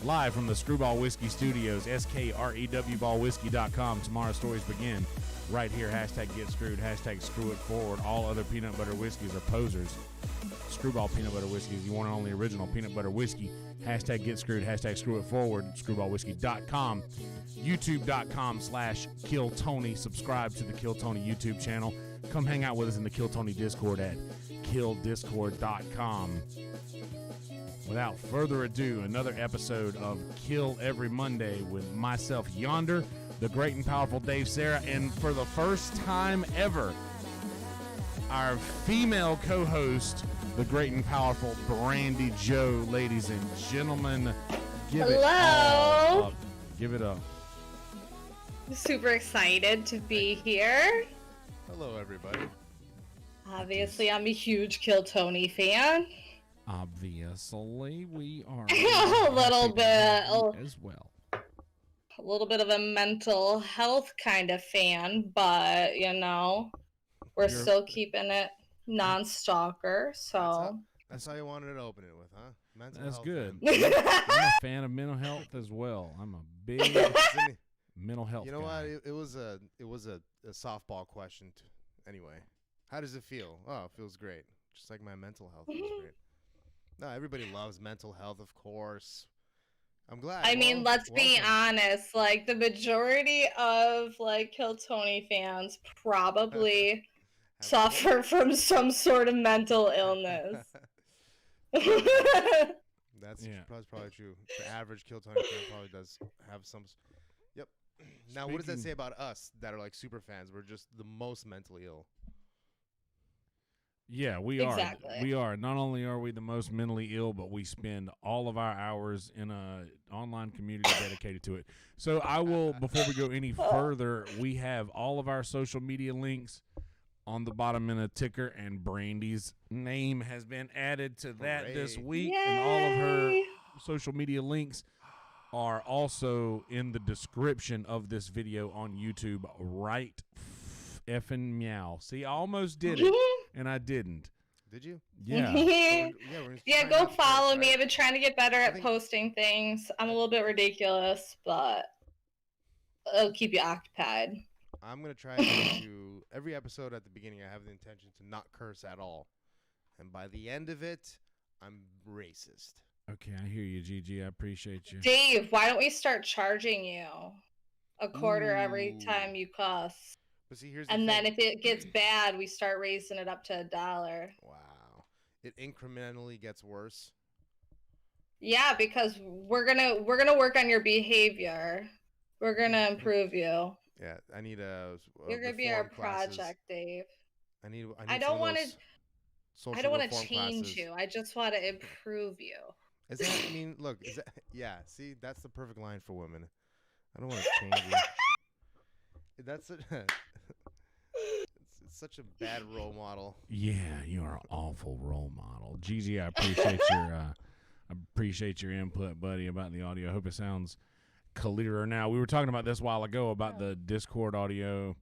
live from the Screwball Whiskey Studios, SKREWBallWhiskey.com. Tomorrow's stories begin right here. Hashtag get screwed, hashtag screw it forward. All other peanut butter whiskeys are posers. Screwball peanut butter whiskey is the one and only original peanut butter whiskey. Hashtag get screwed, hashtag screw it forward. Screwballwhiskey.com, youtube.com/Kill Tony. Subscribe to the Kill Tony YouTube channel. Come hang out with us in the Kill Tony Discord at killdiscord.com. Without further ado, another episode of Kill Every Monday with myself, Yonder, the great and powerful Dave Sarah, and for the first time ever, our female co-host, the great and powerful Brandy Joe. Ladies and gentlemen, give it all up. Give it up. Super excited to be here. Hello, everybody. Obviously, I'm a huge Kill Tony fan. Obviously, we are a little bit as well. A little bit of a mental health kind of fan, but you know, we're still keeping it non-stalker. So that's how you wanted to open it with, huh? Mental that's health good. Fan. I'm a fan of mental health as well. I'm a big mental health. You know guy. what? It was a softball question. Anyway, how does it feel? Oh, it feels great. Just like my mental health feels great. No, everybody loves mental health, of course. I'm glad. I mean, let's be honest. Like the majority of like Kill Tony fans probably suffer from some sort of mental illness. That's probably true. The average Kill Tony fan probably does have some. Yep. Now, what does that say about us that are like super fans? We're just the most mentally ill. Yeah, we are. We are. Not only are we the most mentally ill, but we spend all of our hours in a online community dedicated to it. So I will, before we go any further, we have all of our social media links on the bottom in a ticker, and Brandy's name has been added to that this week. Yay! And all of her social media links are also in the description of this video on YouTube. Right effing meow. See, I almost did it, and I didn't. Did you? Yeah. Yeah, go follow me. I've been trying to get better at posting things. I'm a little bit ridiculous, but it'll keep you occupied. I'm going to try to, every episode at the beginning, I have the intention to not curse at all. And by the end of it, I'm racist. Okay, I hear you, Gigi. I appreciate you. Dave, why don't we start charging you a quarter every time you cuss? But see, here's and then if it gets bad, we start raising it up to $1. Wow. It incrementally gets worse. Yeah, because we're gonna work on your behavior. We're gonna improve you. Yeah, I need a You're gonna be our project, Dave. I don't want to change you. I just want to improve you. Is that, I mean, look, is that, yeah, see, that's the perfect line for women. I don't want to change you. That's it's such a bad role model. Yeah, you are an awful role model. Gigi, I appreciate your input, buddy, about the audio. I hope it sounds clearer now. We were talking about this a while ago about the Discord audio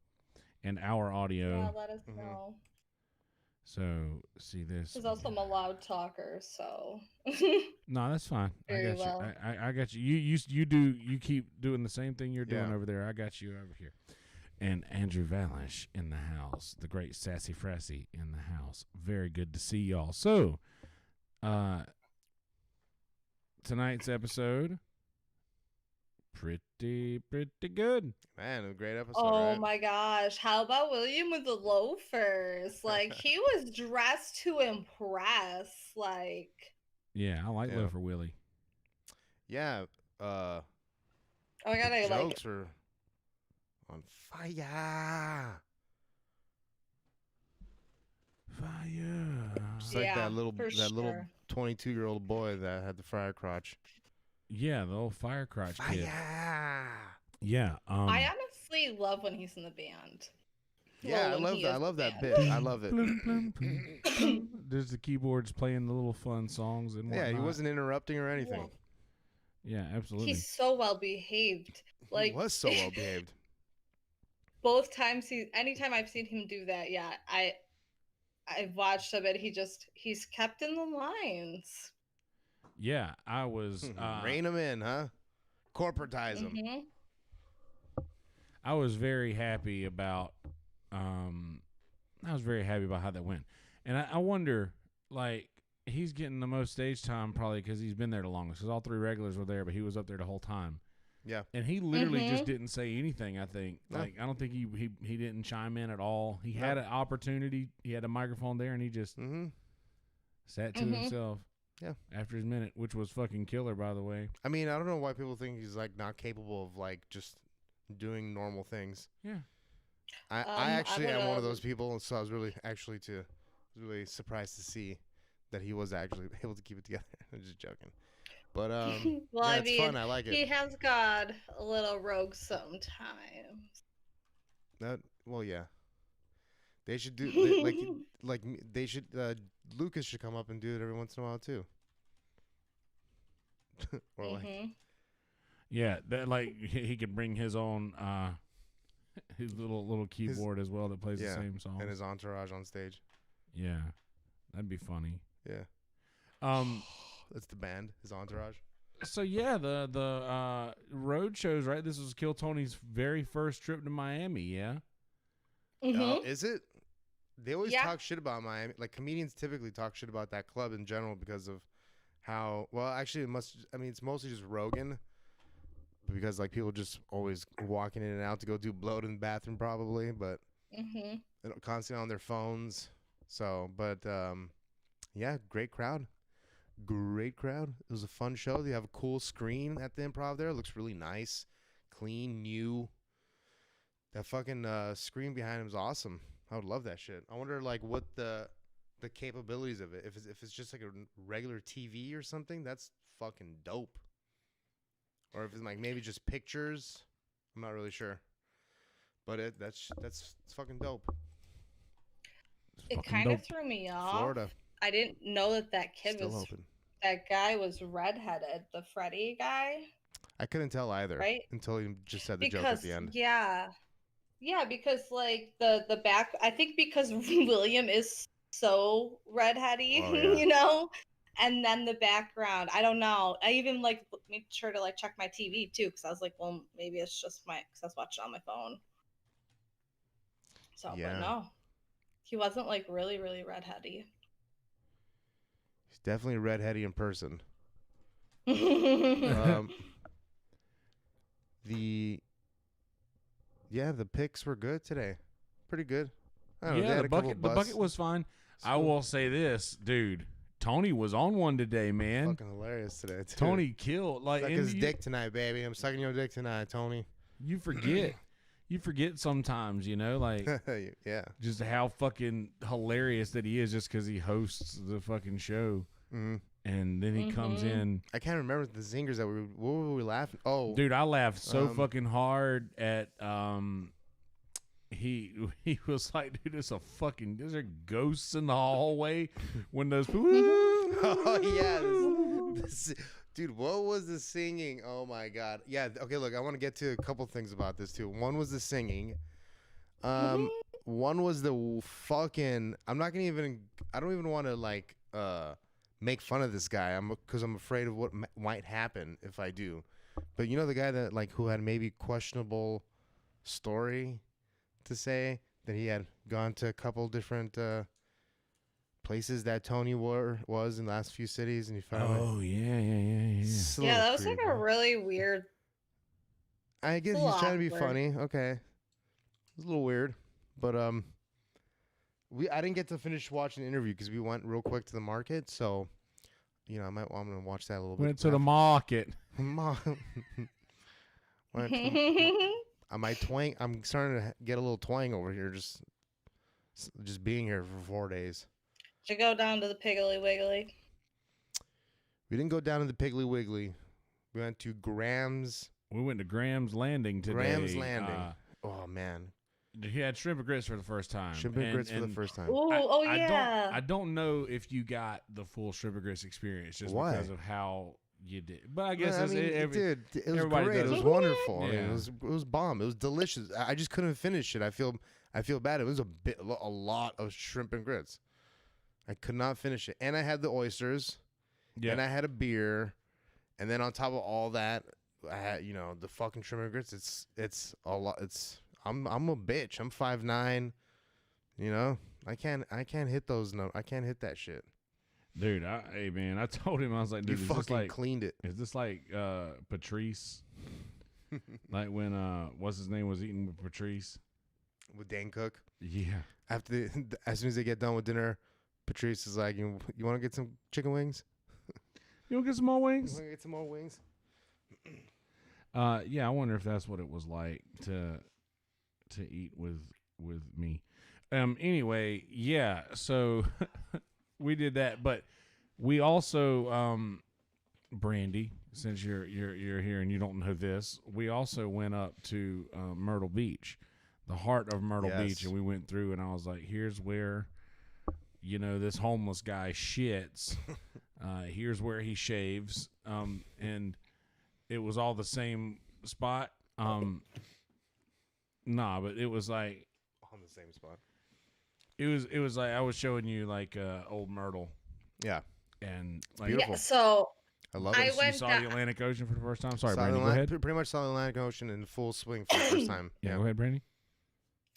and our audio. Yeah, let us know. So, see this. Because also I'm a loud talker, so. No, that's fine. Very I got well. you. I got you. You keep doing the same thing you're doing over there. I got you over here. And Andrew Valish in the house, the great Sassy Frassy in the house. Very good to see y'all. So, tonight's episode, pretty good. Man, a great episode. Oh right? my gosh. How about William with the loafers? Like, he was dressed to impress. Like. Yeah, I like Loafer Willie. Yeah. Oh my God, I jokes are on fire. Just like that little 22-year-old boy that had the fire crotch. Yeah, the old fire crotch kid. Yeah. I honestly love when he's in the band. Yeah, I love that bit. I love it. There's the keyboards playing the little fun songs and whatnot. Yeah, he wasn't interrupting or anything. Yeah, absolutely. He's so well behaved. Like, he was so well behaved. Both times anytime I've seen him do that, yeah, I've watched him and he's kept in the lines. Yeah, I was. Rein them in, huh? Corporatize them. Mm-hmm. I was very happy about. I was very happy about how that went, and I wonder, like, he's getting the most stage time probably because he's been there the longest. Because all three regulars were there, but he was up there the whole time. Yeah, and he literally just didn't say anything. I think, No. like, I don't think he didn't chime in at all. He had an opportunity. He had a microphone there, and he just sat to himself. Yeah, after his minute, which was fucking killer, by the way. I mean, I don't know why people think he's like not capable of like just doing normal things. Yeah. I actually am one of those people, so I was really surprised to see that he was actually able to keep it together. I'm just joking, but well, yeah, it's fun. I like it. He has got a little rogue sometimes. Well, yeah. They should do they should. Lucas should come up and do it every once in a while too. Or like, yeah, that like he could bring his own his little keyboard as well that plays the same song, and his entourage on stage. Yeah, that'd be funny. Yeah. That's the band, his entourage. So yeah, the road shows, right? This was Kill Tony's very first trip to Miami. Yeah. Is it? They always talk shit about Miami. Like, comedians typically talk shit about that club in general because of how. Well, actually, it's mostly just Rogan. Because like people just always walking in and out to go do bloat in the bathroom probably, but constantly on their phones. So, but yeah, great crowd. It was a fun show. They have a cool screen at the Improv there. It looks really nice, clean, new. That fucking screen behind him is awesome. I would love that shit. I wonder like what the capabilities of it. If it's just like a regular TV or something, that's fucking dope. Or if it's like maybe just pictures, I'm not really sure. But that's fucking dope. It kind of threw me off. Florida. I didn't know that kid Still was open. That guy was redheaded, the Freddy guy. I couldn't tell either, right? Until you just said the joke at the end. Yeah, because like the back, I think because William is so redheady, you know. And then the background, I don't know. I even like made sure to like check my TV too, because I was like, well, maybe it's just because I was watching on my phone. So, but no, he wasn't like really, really redheady. He's definitely redheady in person. The picks were good today, pretty good. The bucket was fine. I will say this, dude. Tony was on one today, man. Fucking hilarious today, too. Tony killed. Like, suck his dick tonight, baby. I'm sucking your dick tonight, Tony. You forget. You forget sometimes, you know, like, yeah, just how fucking hilarious that he is just because he hosts the fucking show. And then he comes in. I can't remember the zingers that what were we laughing? Oh, dude, I laughed so fucking hard at He was like, dude, there's are ghosts in the hallway when those oh yeah, dude, what was the singing? Oh my god. Yeah, okay, look, I want to get to a couple things about this too. One was the singing. One was the fucking I don't even want to like make fun of this guy. Because I'm afraid of what might happen if I do. But you know the guy that like who had maybe questionable story to say that he had gone to a couple different places that Tony was in the last few cities, and he found yeah, that was like a really weird. I guess he's trying to be funny. Okay, it was a little weird, but I didn't get to finish watching the interview because we went real quick to the market, so you know I'm gonna watch that a little bit. Went to the market. I'm starting to get a little twang over here, just being here for 4 days. To go down to the Piggly Wiggly. We didn't go down to the Piggly Wiggly. We went to Graham's. We went to Graham's Landing today. Graham's Landing. Oh man. He had shrimp and grits for the first time. Shrimp and grits for the first time. Yeah. I don't know if you got the full shrimp and grits experience just because of how you did. But I guess it was great. It was wonderful. Yeah. I mean, it was bomb. It was delicious. I just couldn't finish it. I feel bad. It was a lot of shrimp and grits. I could not finish it. And I had the oysters. and I had a beer, and then on top of all that, I had the fucking shrimp and grits. It's a lot. I'm a bitch. I'm 5'9". I can't hit those. No, I can't hit that shit. Dude, hey man, I told him, I was like, dude, you is fucking this like cleaned it. Is this like Patrice? Like when what's his name was eating with Patrice? With Dane Cook? Yeah. After as soon as they get done with dinner, Patrice is like, you want to get some chicken wings? You want to get some more You wings? want to get some more wings? Yeah, I wonder if that's what it was like to eat with me. Anyway, yeah, so we did that, but we also Brandy, since you're here and you don't know this, we also went up to Myrtle Beach, the heart of Myrtle Beach, and we went through, and I was like, here's where this homeless guy shits. Here's where he shaves. And it was all the same spot. Nah, but it was like on the same spot. It was like I was showing you like old Myrtle. Yeah. And like, beautiful. Yeah, so I love it. You saw the Atlantic Ocean for the first time? Sorry, Brandy, go ahead. Pretty much saw the Atlantic Ocean in full swing for the first time. Yeah, go ahead, Brandy.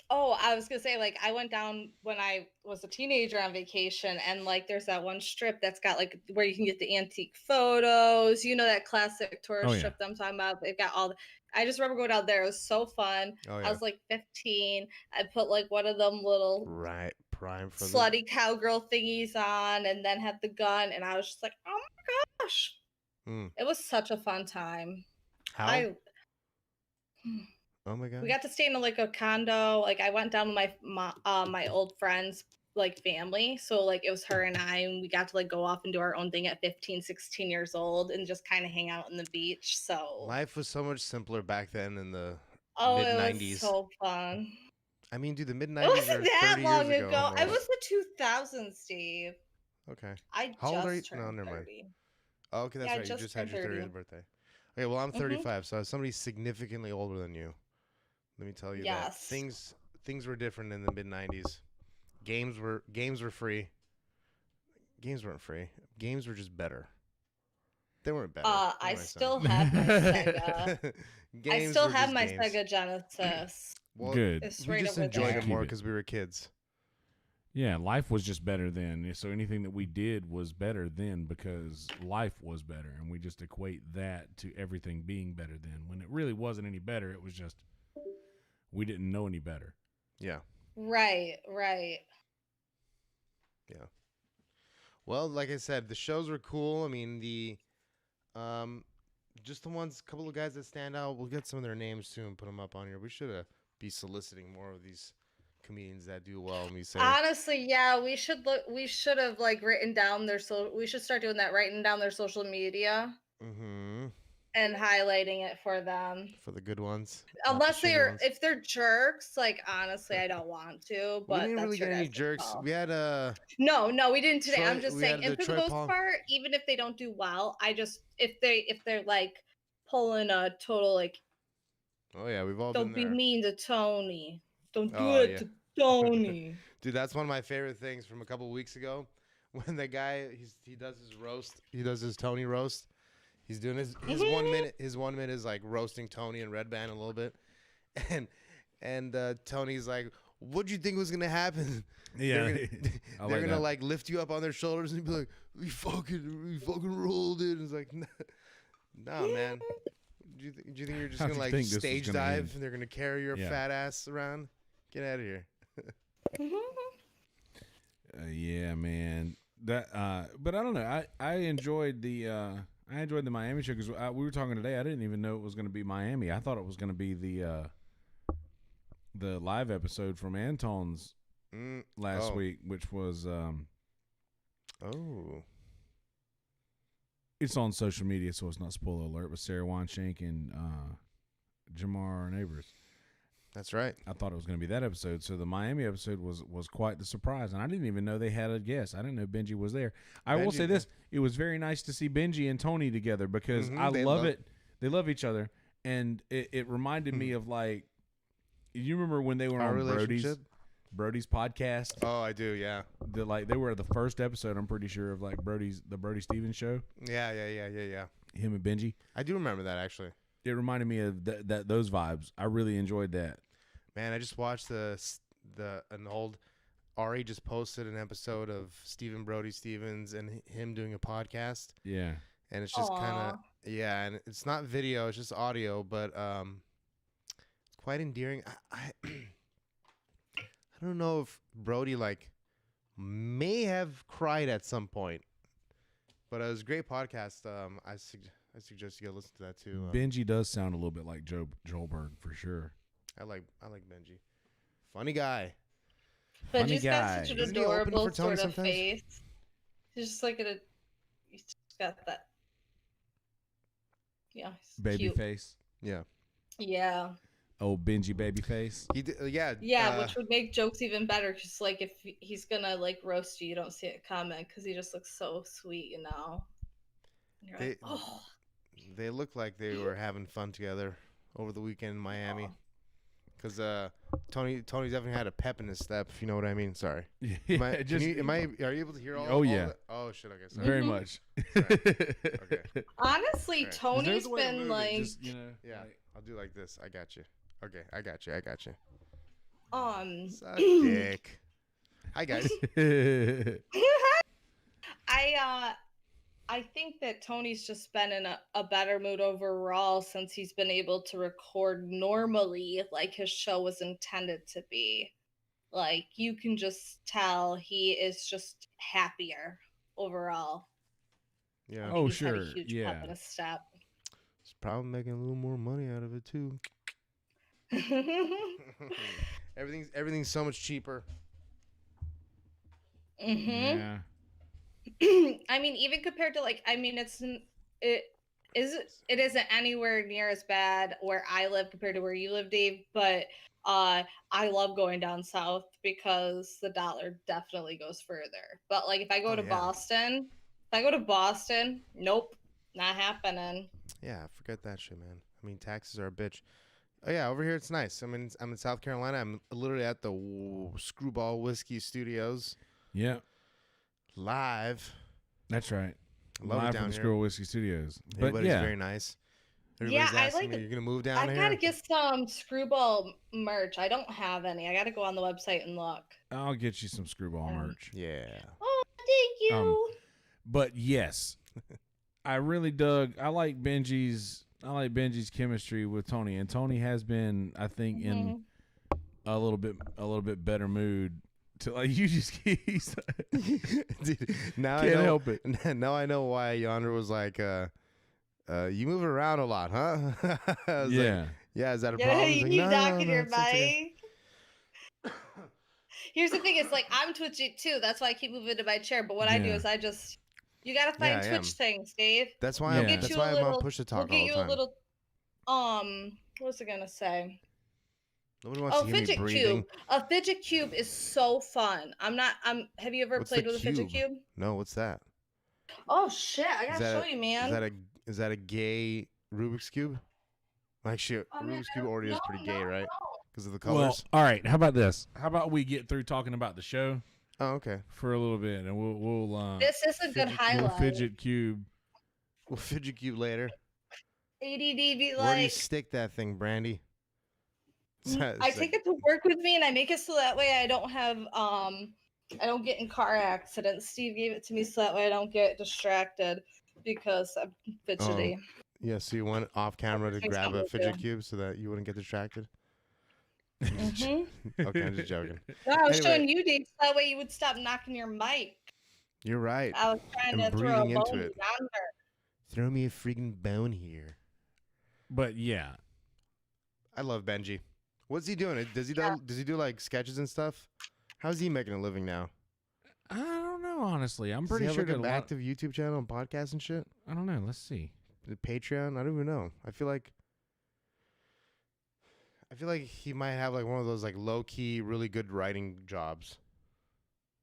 Oh, I was gonna say, like, I went down when I was a teenager on vacation, and like, there's that one strip that's got like where you can get the antique photos. That classic tourist strip that I'm talking about. They've got all. I just remember going out there. It was so fun. Oh, yeah. I was like 15. I put like one of them little prime for slutty cowgirl thingies on, and then had the gun, and I was just like, oh my gosh, it was such a fun time. How? Oh my god. We got to stay in like a condo. Like I went down with my old friend's like family. So like it was her and I, and we got to like go off and do our own thing at 15, 16 years old and just kind of hang out on the beach. So life was so much simpler back then in the mid-90s. It was so fun. I mean, dude, the mid-90s it wasn't that long ago. Almost. I was the 2000s, Steve. Okay. How old are you? No, never mind. Oh, okay, that's right. You just had your 30th birthday. Okay, well, I'm 35, so somebody significantly older than you. Let me tell you that things were different in the mid-90s. Games were free. Games weren't free. Games were just better. They weren't better. I still have my Sega. I still have my Sega Genesis. Well, good. We just enjoyed it more because we were kids. Yeah, life was just better then. So anything that we did was better then because life was better, and we just equate that to everything being better then. When it really wasn't any better, it was just we didn't know any better. Yeah. Right. Yeah. Well, like I said, the shows were cool. I mean, just the ones, couple of guys that stand out. We'll get some of their names too and put them up on here. We should be soliciting more of these comedians that do well. And we say, honestly, yeah, we should have like written down we should start doing that, writing down their social media. Mm-hmm. And highlighting it for them. For the good ones. Unless if they're jerks, like honestly, I don't want to. But we didn't really get any jerks. Call. We had No, we didn't today. I'm just saying, and for the most part, even if they don't do well, I just if they're like pulling a total like. Oh yeah, we've all don't been there. Don't be mean to Tony. Don't do it to Tony. Dude, that's one of my favorite things from a couple of weeks ago, when the guy he does his roast, he does his Tony roast. He's doing his 1 minute. His 1 minute is like roasting Tony and Red Band a little bit, and Tony's like, "What'd you think was gonna happen?" Yeah, they're gonna like lift you up on their shoulders and be like, "We fucking rolled it." And it's like, no, man. Do you think you're just gonna like stage dive and they're gonna carry your fat ass around? Get out of here. Yeah, man. That, but I don't know. I enjoyed the Miami show because we were talking today. I didn't even know it was going to be Miami. I thought it was going to be the live episode from Anton's last week, which was it's on social media, so it's not spoiler alert. But Sarah Wanshank and Jamar Neighbors. That's right. I thought it was going to be that episode. So the Miami episode was quite the surprise, and I didn't even know they had a guest. I didn't know Benji was there. I will say this: it was very nice to see Benji and Tony together because I love it. They love each other, and it reminded me of like, you remember when they were on Brody's? Brody's podcast? Oh, I do. Yeah. They were the first episode. I'm pretty sure of like the Brody Stevens show. Yeah. Him and Benji. I do remember that actually. It reminded me of those vibes. I really enjoyed that. Man, I just watched an old. Ari just posted an episode of Stephen Brody Stevens and him doing a podcast. Yeah. And it's just kind of and it's not video, it's just audio, but it's quite endearing. I don't know if Brody like may have cried at some point, but it was a great podcast. I suggest you go listen to that too. Benji does sound a little bit like Joelberg for sure. I like Benji, funny guy. Benji's got such an Isn't he open adorable for Tony sort of sometimes? face. He's just like he's just got that. Yeah, he's Baby cute. face. Yeah. Yeah. Oh, Benji baby face. He did, yeah. Yeah, which would make jokes even better. Because like if he's gonna like roast you, you don't see it comment because he just looks so sweet, you know. And you're like, oh. They look like they were having fun together over the weekend in Miami. Because Tony's definitely had a pep in his step, if you know what I mean. Sorry. Are you able to hear all? Oh yeah. Oh shit. I guess Very much. Okay. Honestly, Right. Tony's been like, just, Yeah. I'll do like this. I got you. Okay. I got you. Suck dick. Hi guys. I think that Tony's just been in a better mood overall since he's been able to record normally like his show was intended to be. Like, you can just tell he is just happier overall. Yeah. Oh, He's had sure. a huge pep in his step. He's probably making a little more money out of it too. Everything's so much cheaper. Yeah. I mean, even compared to it isn't anywhere near as bad where I live compared to where you live, Dave. But I love going down south because the dollar definitely goes further. But like if I go to Boston, nope, not happening. Yeah, forget that shit, man. I mean, taxes are a bitch. Oh yeah, over here it's nice. I mean, I'm in South Carolina. I'm literally at the Screwball Whiskey Studios. Yeah. Live. That's right. Love Live it down from the here. Scroll Whiskey Studios. But Everybody's yeah. very nice. Everybody's asking me, you're gonna move down I here? gotta get some Screwball merch. I don't have any. I gotta go on the website and look. I'll get you some Screwball merch. Yeah. Oh, thank you. But yes, I really I like Benji's chemistry with Tony, and Tony has been, I think, in a little bit better mood. To like you just he's Dude, now can't I know, help it. Now I know why Yonder was like, you move around a lot, huh? I was yeah. like, yeah, is that a problem? You Like, keep no, knocking your it's okay. bike. Here's the thing, it's like I'm twitchy too. That's why I keep moving to my chair. But what I do is you gotta find Twitch things, Dave. That's why I'm on push to talk all the time. We'll get you a little what was I gonna say? Nobody wants to hear me fidget breathing. cube. A fidget cube is so fun. Have you ever What's played the with a fidget cube? No, what's that? Oh shit, I gotta show you, man. Is that a gay Rubik's Cube? Like shit, Rubik's Cube already is pretty gay, right? Because of the colors. Well, all right. How about this? How about we get through talking about the show? Oh, okay. For a little bit, and we'll this is a good highlight. We'll fidget cube. We'll fidget cube later. ADD be like. Where do you stick that thing, Brandy? I take it to work with me, and I make it so that way I don't have I don't get in car accidents. Steve gave it to me so that way I don't get distracted because I'm fidgety. Yeah, so you went off camera to grab a fidget cube so that you wouldn't get distracted? Okay, I'm just joking. No, I was showing you, Dave, so that way you would stop knocking your mic. You're right. I was trying to throw a bone into it. Yonder. Throw me a freaking bone here. But yeah, I love Benji. What's he doing? Does he do like sketches and stuff? How's he making a living now? I don't know, honestly. I'm pretty Does he sure have like an active YouTube channel and podcast and shit. I don't know. Let's see. The Patreon? I don't even know. I feel like he might have like one of those like low key, really good writing jobs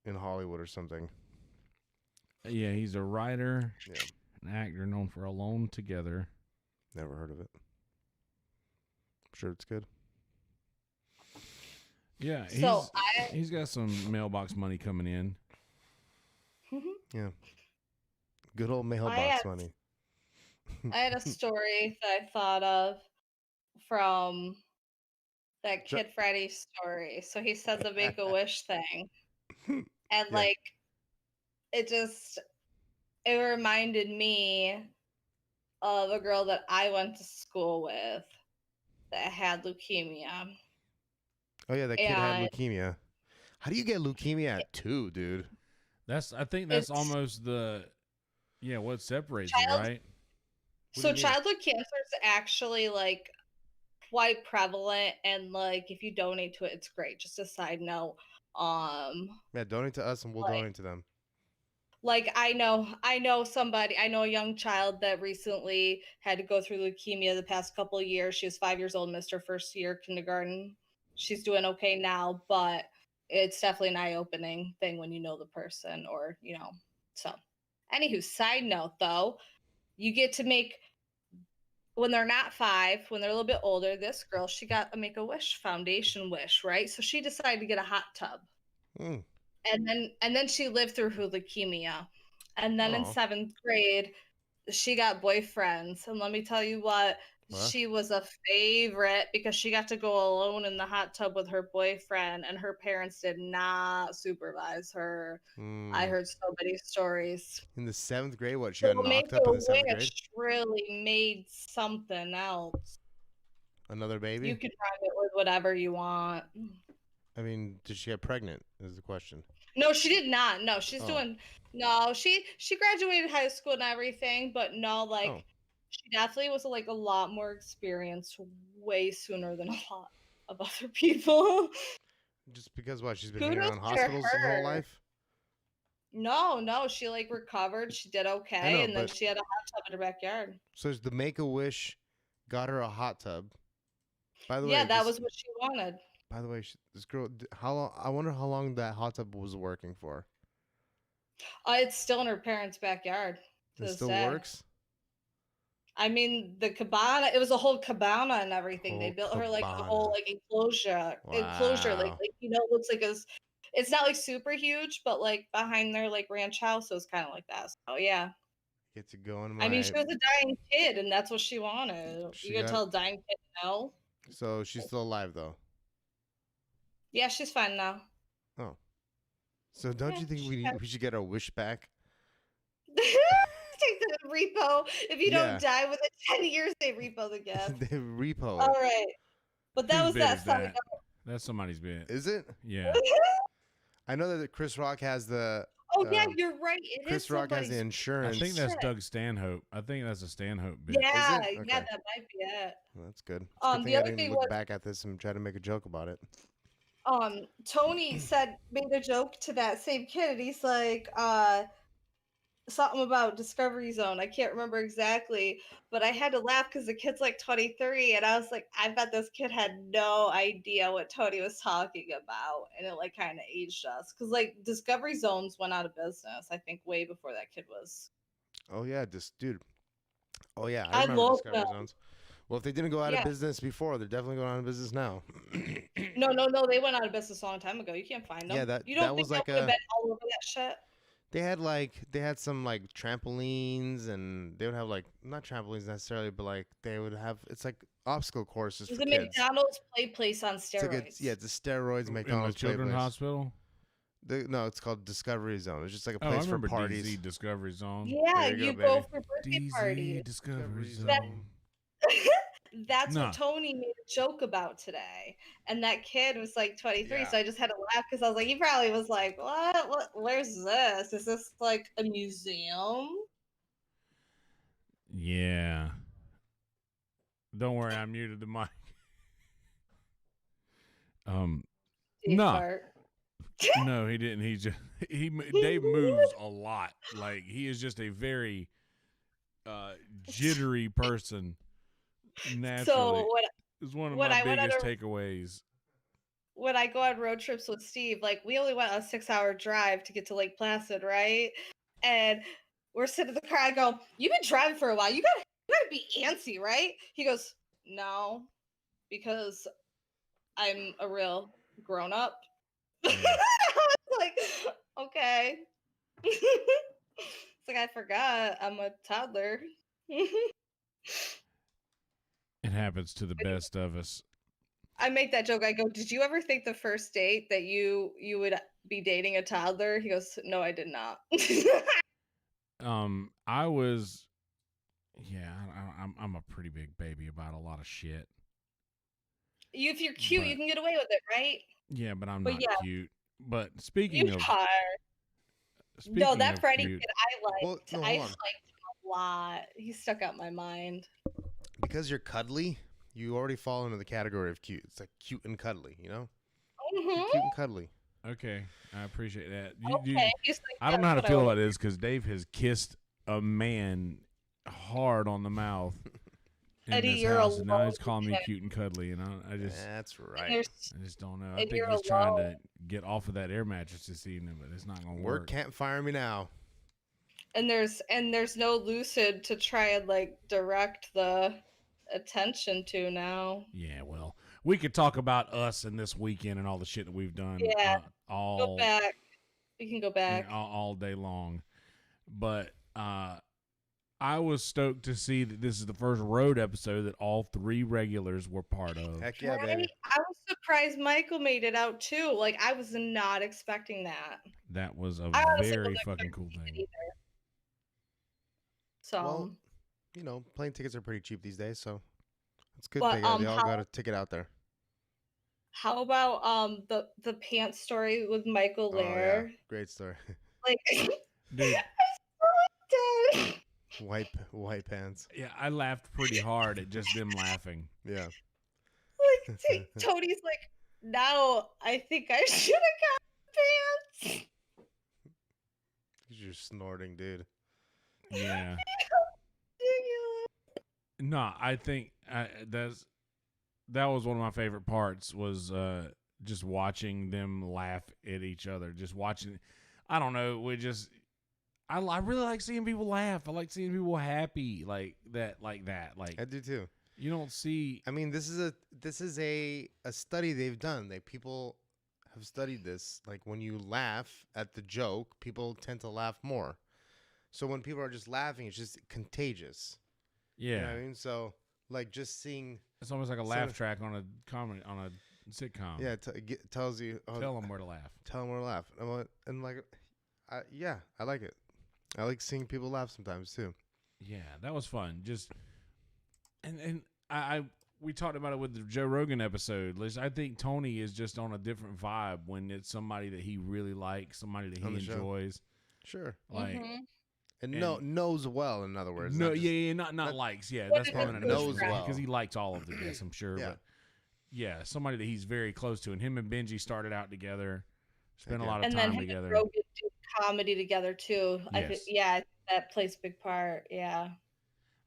in Hollywood or something. Yeah, he's a writer, Yeah. an actor known for Alone Together. Never heard of it. I'm sure it's good. Yeah, So he's got some mailbox money coming in. Yeah. Good old I mailbox had money. I had a story that I thought of from that Sure. Kid Friday story. So he said the Make a Wish thing, and Yeah. it reminded me of a girl that I went to school with that had leukemia. Oh yeah, that kid had And leukemia. How do you get leukemia at 2, dude? I think that's it's almost what separates it, child right? What do you so mean? childhood cancer is actually like quite prevalent, and like if you donate to it, it's great. Just a side note. Yeah, donate to us and we'll Like donate to them. I know a young child that recently had to go through leukemia the past couple of years. She was 5 years old, missed her first year kindergarten. She's doing okay now, but it's definitely an eye-opening thing when you know the person, or so anywho, side note though, you get to make, when they're not 5, when they're a little bit older, this girl, she got a Make-A-Wish Foundation wish, right? So she decided to get a hot tub. Mm. And then she lived through her leukemia. And then in Oh. 7th grade, she got boyfriends. And let me tell you what, What? she was a favorite because she got to go alone in the hot tub with her boyfriend, and her parents did not supervise her. I Mm. heard so many stories. In the 7th grade, what? She So got Make knocked a up in the 7th grade? Wish really made something else. Another You baby? can rhyme it with whatever you want. I mean, did she get pregnant? Is the question. No, she did not. No, she's Oh. doing. No, she graduated high school and everything, but no, like Oh. she definitely was like a lot more experienced way sooner than a lot of other people. Just because what? She's been hanging Kudos around to hospitals her whole her. life? No, she like recovered. She did I okay, know, and then but she had a hot tub in her backyard. so the Make-A-Wish got her a hot tub. By the Yeah, way, that was what she wanted. this girl, how long? I wonder how long that hot tub was working for. It's still in her parents' backyard to It this still day. works. I mean, the cabana, it was a whole cabana and everything. They Whole built her like a whole cabana. like enclosure, Wow. looks like it's not like super huge, but like behind their like ranch house, so it's kind of like that. So yeah, Get to go in I mean, my. she was a dying kid, and that's what she wanted. She You gonna got. tell a dying kid no? So she's still alive though. Yeah, she's fine now. Oh. So don't Yeah, you think she got we should get our wish back? take the repo. If you don't Yeah. die within 10 years, they repo the gift. They repo All it. right, but that Whose was bid that is side that? That's somebody's bid. Is it? Yeah. I know that Chris Rock has the. Oh yeah, you're right. It is Chris Rock has the somebody's. insurance. I think that's Shit. Doug Stanhope. I think that's a Stanhope bid. Yeah, Okay. yeah, that might be it. Well, that's good. It's a good The thing I other didn't thing look was, back at this and try to make a joke about it. Tony made a joke to that same kid, and he's like, something about Discovery Zone. I can't remember exactly, but I had to laugh because the kid's like 23, and I was like, I bet this kid had no idea what Tony was talking about, and it like kind of aged us because like Discovery Zones went out of business, I think, way before that kid was. Oh yeah, dude. Oh yeah, I I remember love Discovery them. Zones. Well, if they didn't go out of Yeah. business before, they're definitely going out of business now. No, they went out of business a long time ago. You can't find them. Yeah, You don't that think was that like would have been all over that shit? they had some like trampolines, and they would have like not trampolines necessarily, but like they would have, it's like obstacle courses It was for a kids. McDonald's play place on It's like steroids. it's a steroids In the McDonald's play children's place. hospital? No, it's called Discovery Zone. It's just like a Oh, I place for remember parties. DZ Discovery Zone. Yeah, There you you go, go baby. for birthday DZ parties. Discovery Zone. That- That's Nah. what Tony made a joke about today. And that kid was like 23, Yeah. so I just had to laugh because I was like, he probably was like, what? Where's this? Is this like a museum? Yeah. Don't worry, I muted the mic. Dave No. Bart. No, he didn't. Dave moves a lot. Like he is just a very jittery person. Naturally, So it's one of when my I went on biggest a- takeaways. when I go on road trips with Steve, like we only went a 6-hour drive to get to Lake Placid, right? And we're sitting in the car. I go, "You've been driving for a while. You gotta be antsy, right?" He goes, "No, because I'm a real grown up. Yeah. I was like, okay. It's like I forgot I'm a toddler. It happens to the best of us. I make that joke. I go, "Did you ever think the first date that you would be dating a toddler?" He goes, "No, I did not." I was, yeah, I'm a pretty big baby about a lot of shit. If you're cute, you But- can get away with it, right? Yeah, but I'm But not yeah. cute. But speaking You of, are. No, that of Freddy cute, kid I liked. Well, no, I hold on. liked him a lot. He stuck out my mind. Because you're cuddly, you already fall into the category of cute. It's like cute and cuddly, you know? You're Mhm. cute and cuddly. okay, I appreciate that. Okay. He's like, I don't know how to "That's feel what I about this because Dave has kissed a man hard on the mouth in Eddie, this you're house, and now alone he's calling me with him. cute and cuddly, and I just That's And right. there's- I just don't know. I and think you're he's trying alone. to get off of that air mattress this evening, but it's not gonna Work work. can't fire me now. And there's no Lucid to try and like direct the attention to now. Yeah, well, we could talk about us and this weekend and all the shit that we've done. Yeah, Go all back. You can go back. yeah, all day long. But I was stoked to see that this is the first road episode that all three regulars were part of. Heck yeah, Right? baby. I was surprised Michael made it out too. Like I was not expecting that. That was a I honestly very wasn't fucking expecting cool it thing. either. So, Well, you know, plane tickets are pretty cheap these days, so it's good But, they all how- got a ticket out there. how about the pants story with Michael Oh, yeah. Lair? Great story. Like Dude, dead. white pants. yeah, I laughed pretty hard at just them laughing. Yeah. Like Tony's like, now I think I should have got pants. You're snorting, dude. Yeah. No, I think that was one of my favorite parts was just watching them laugh at each other. Just watching, I don't know, I really like seeing people laugh. I like seeing people happy like that. Like I do too. you don't see. I mean, this is a study they've done. People have studied this. Like when you laugh at the joke, people tend to laugh more. So when people are just laughing, it's just contagious. Yeah, You know what I mean? So like just seeing, it's almost like a laugh track on a comedy on a sitcom. yeah, tells you. Oh, tell them where to laugh. Tell them where to laugh. And like, yeah, I like it. I like seeing people laugh sometimes too. Yeah, that was fun. Just and I we talked about it with the Joe Rogan episode. I think Tony is just on a different vibe when it's somebody that he really likes, somebody that On he the show. enjoys. Sure. Like And, And- knows well, in other words. no, not just- yeah, not not- likes. Yeah, What that's is probably it? not Knows well well. because he likes all of the guests, I'm sure. Yeah. But yeah, somebody that he's very close to, and him and Benji started out together, spent a Heck yeah. lot of And then time him together. and Rogan do comedy together too. I think, Yes. yeah, that plays a big part. Yeah.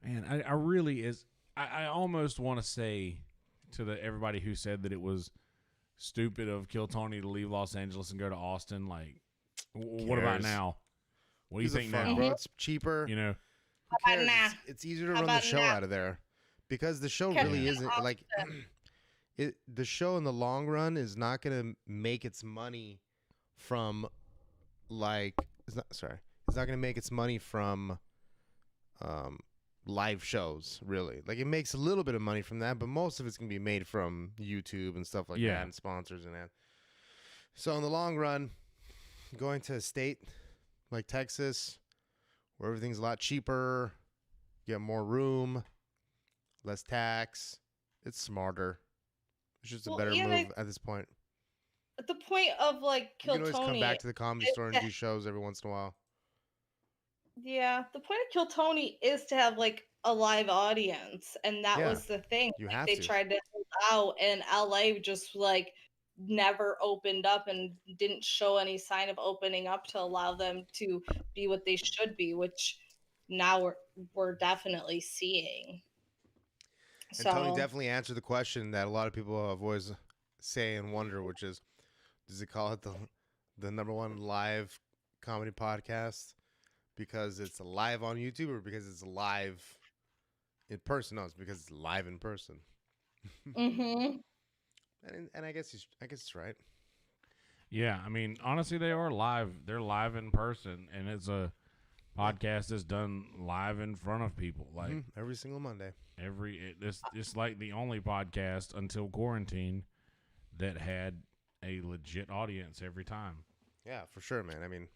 Man, I really is. I almost want to say to everybody who said that it was stupid of Kill Tony to leave Los Angeles and go to Austin. Like, what about Cares? now? What do you Gives a think fuck, now? bro? It's cheaper. You know, Who How about cares? nah? It's easier to How run the about show nah? out of there because the show Catch really me in isn't like the show in the long run is not going to make its money from like it's not going to make its money from live shows really. Like it makes a little bit of money from that, but most of it's going to be made from YouTube and stuff like Yeah. that and sponsors and that. So in the long run, going to a state like Texas where everything's a lot cheaper, you get more room, less tax. It's smarter. It's just a Well, better yeah, move at this point. At the point of like You Kill can always Tony. come back to the comedy store and do shows every once in a while. Yeah, the point of Kill Tony is to have like a live audience, and that Yeah, was the thing. you Like, have they to. tried to hold out, and LA just like never opened up and didn't show any sign of opening up to allow them to be what they should be, which now we're definitely seeing. And So Tony definitely answered the question that a lot of people have always say and wonder, which is, does it call it the number one live comedy podcast because it's live on YouTube or because it's live in person? No, it's because it's live in person. Mhm. And I guess it's right. Yeah, I mean, honestly, they are live. They're live in person, and it's a podcast that's done live in front of people. Like every single Monday. It's like the only podcast until quarantine that had a legit audience every time. Yeah, for sure, man. I mean,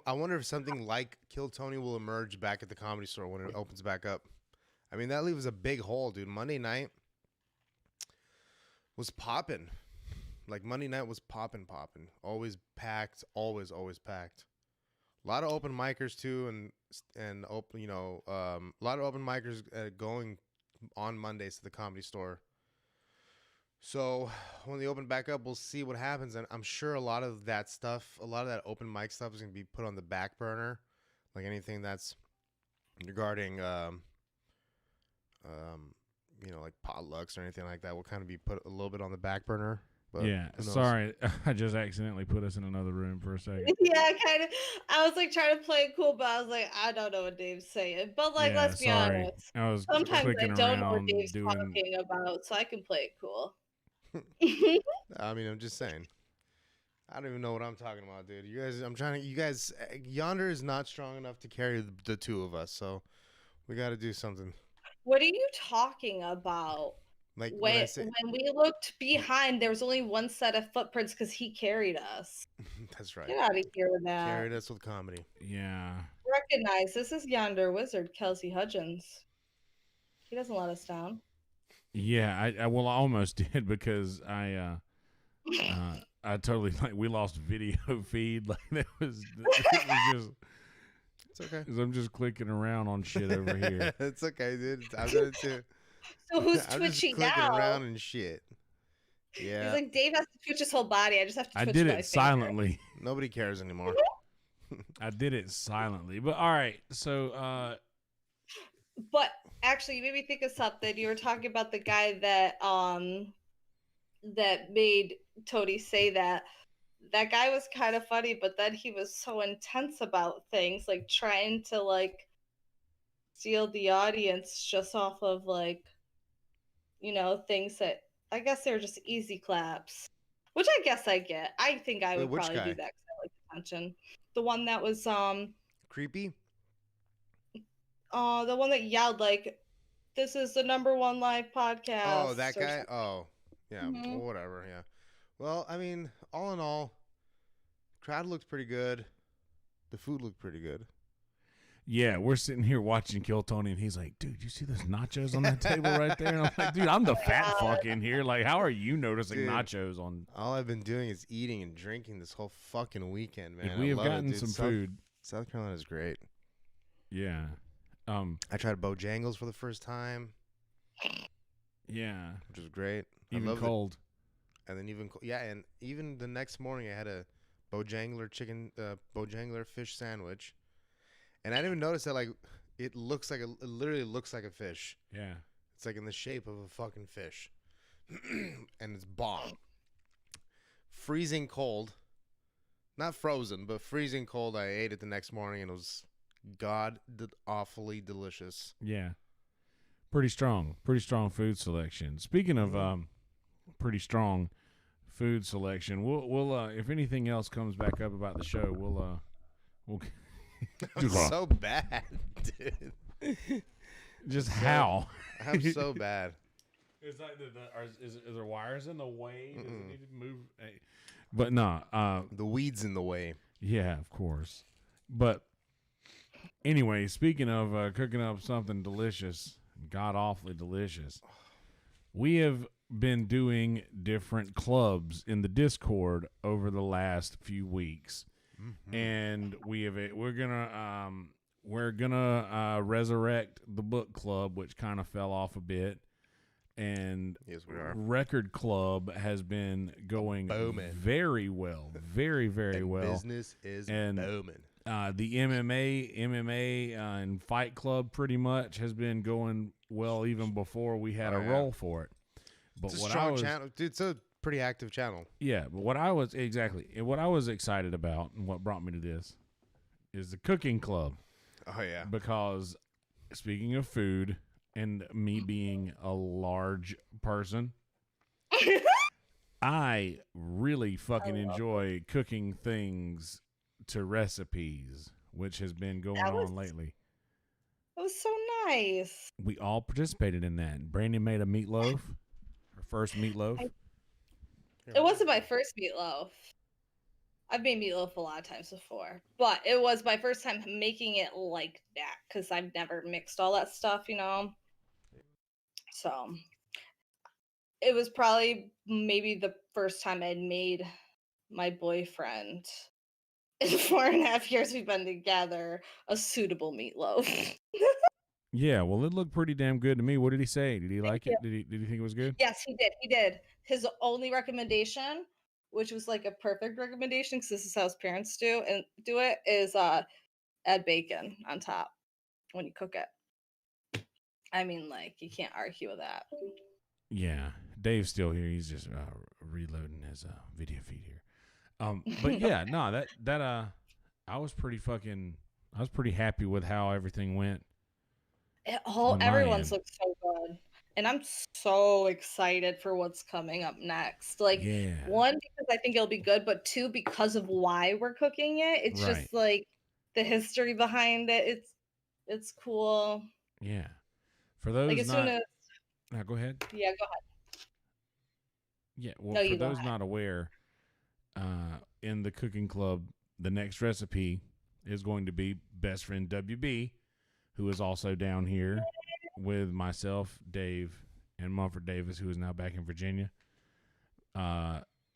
I wonder if something like Kill Tony will emerge back at the Comedy Store when it opens back up. I mean, that leaves a big hole, dude. Monday night was popping. Like, Monday night was popping. Always packed. Always packed. A lot of open micers, too, and open, a lot of open micers going on Mondays to the Comedy Store. So when they open back up, we'll see what happens. And I'm sure a lot of that open mic stuff is going to be put on the back burner. Like anything that's regarding, like potlucks or anything like that will kind of be put a little bit on the back burner. But yeah, sorry. I just accidentally put us in another room for a second. Yeah, kind of. I was like trying to play it cool, but I was like, I don't know what Dave's saying. But like, let's be honest. I was Sometimes I don't know what around Dave's talking about, so I can play it cool. I mean, I'm just saying. I don't even know what I'm talking about, dude. You guys, Yonder is not strong enough to carry the two of us, so we got to do something. What are you talking about? Like when we looked behind, there was only one set of footprints because he carried us. That's right. Get out of here with that. Carried us with comedy. Yeah. Recognize this is Yonder Wizard, Kelsey Hudgens. He doesn't let us down. Yeah, I almost did because I totally we lost video feed. Like it was just. It's okay. Cause I'm just clicking around on shit over here. It's okay, dude. I've done it too. So who's I'm twitching just clicking now? around and shit. Yeah. He's like, Dave has to twitch his whole body. I just have to twitch I did my it silently. Nobody cares anymore. I did it silently. But all right, so But actually, you made me think of something. You were talking about the guy that made Tony say that. That guy was kind of funny, but then he was so intense about things, like trying to like steal the audience just off of like, things that I guess they're just easy claps, which I guess I get. I think I would probably do that because I like attention. The one that was creepy. The one that yelled like, "This is the #1 live podcast." Oh, that guy. Something. Oh, yeah. Mm-hmm. Well, whatever. Yeah. Well, I mean, all in all, crowd looked pretty good. The food looked pretty good. Yeah, we're sitting here watching Kill Tony, and he's like, dude, you see those nachos on that table right there? And I'm like, dude, I'm the fat fuck in here. Like, how are you noticing nachos on? All I've been doing is eating and drinking this whole fucking weekend, man. We have gotten some food. South Carolina's great. Yeah. I tried Bojangles for the first time. Yeah. Which was great. Even cold. And then and even the next morning I had a Bojangler fish sandwich. And I didn't even notice that, like, it literally looks like a fish. Yeah. It's like in the shape of a fucking fish. And it's bomb. Freezing cold. Not frozen, but freezing cold. I ate it the next morning, and it was awfully delicious. Yeah. Pretty strong food selection. Speaking of pretty strong food selection, we'll if anything else comes back up about the show, we'll I'm so bad, dude. Just how? I'm so bad. It's like is there wires in the way? Does it need to move? But no, the weeds in the way. Yeah, of course. But anyway, speaking of cooking up something delicious, god awfully delicious, we have been doing different clubs in the Discord over the last few weeks. Mm-hmm. And we're gonna resurrect the book club, which kind of fell off a bit, and yes, we are. Record club has been going very well, very and well. Business is booming. The MMA and Fight Club pretty much has been going well even before we had a role for it. But it's a strong channel. Dude, it's a pretty active channel. Yeah, but what I was excited about and what brought me to this is the cooking club. Oh yeah. Because speaking of food and me being a large person, I really fucking enjoy cooking things to recipes, which has been going on lately. It was so nice. We all participated in that. Brandy made a meatloaf, her first meatloaf. It wasn't my first meatloaf. I've made meatloaf a lot of times before, but it was my first time making it like that because I've never mixed all that stuff, you know? So it was probably maybe the first time I'd made my boyfriend in 4.5 years we've been together a suitable meatloaf. Yeah, well, it looked pretty damn good to me. What did he say? Did he like it? Did he think it was good? Yes, he did. He did. His only recommendation, which was like a perfect recommendation because this is how his parents do it, is add bacon on top when you cook it. I mean, like, you can't argue with that. Yeah, Dave's still here. He's just reloading his video feed here. But yeah, no, that I was pretty happy with how everything went. Everyone's looks so good, and I'm so excited for what's coming up next. Like, one, because I think it'll be good, but two, because of why we're cooking it. It's just like the history behind it. It's cool. Yeah, for those like as soon as now, go ahead. Yeah, go ahead. Yeah, well, for those not aware, in the cooking club, the next recipe is going to be best friend WB, who is also down here with myself, Dave, and Mumford Davis, who is now back in Virginia.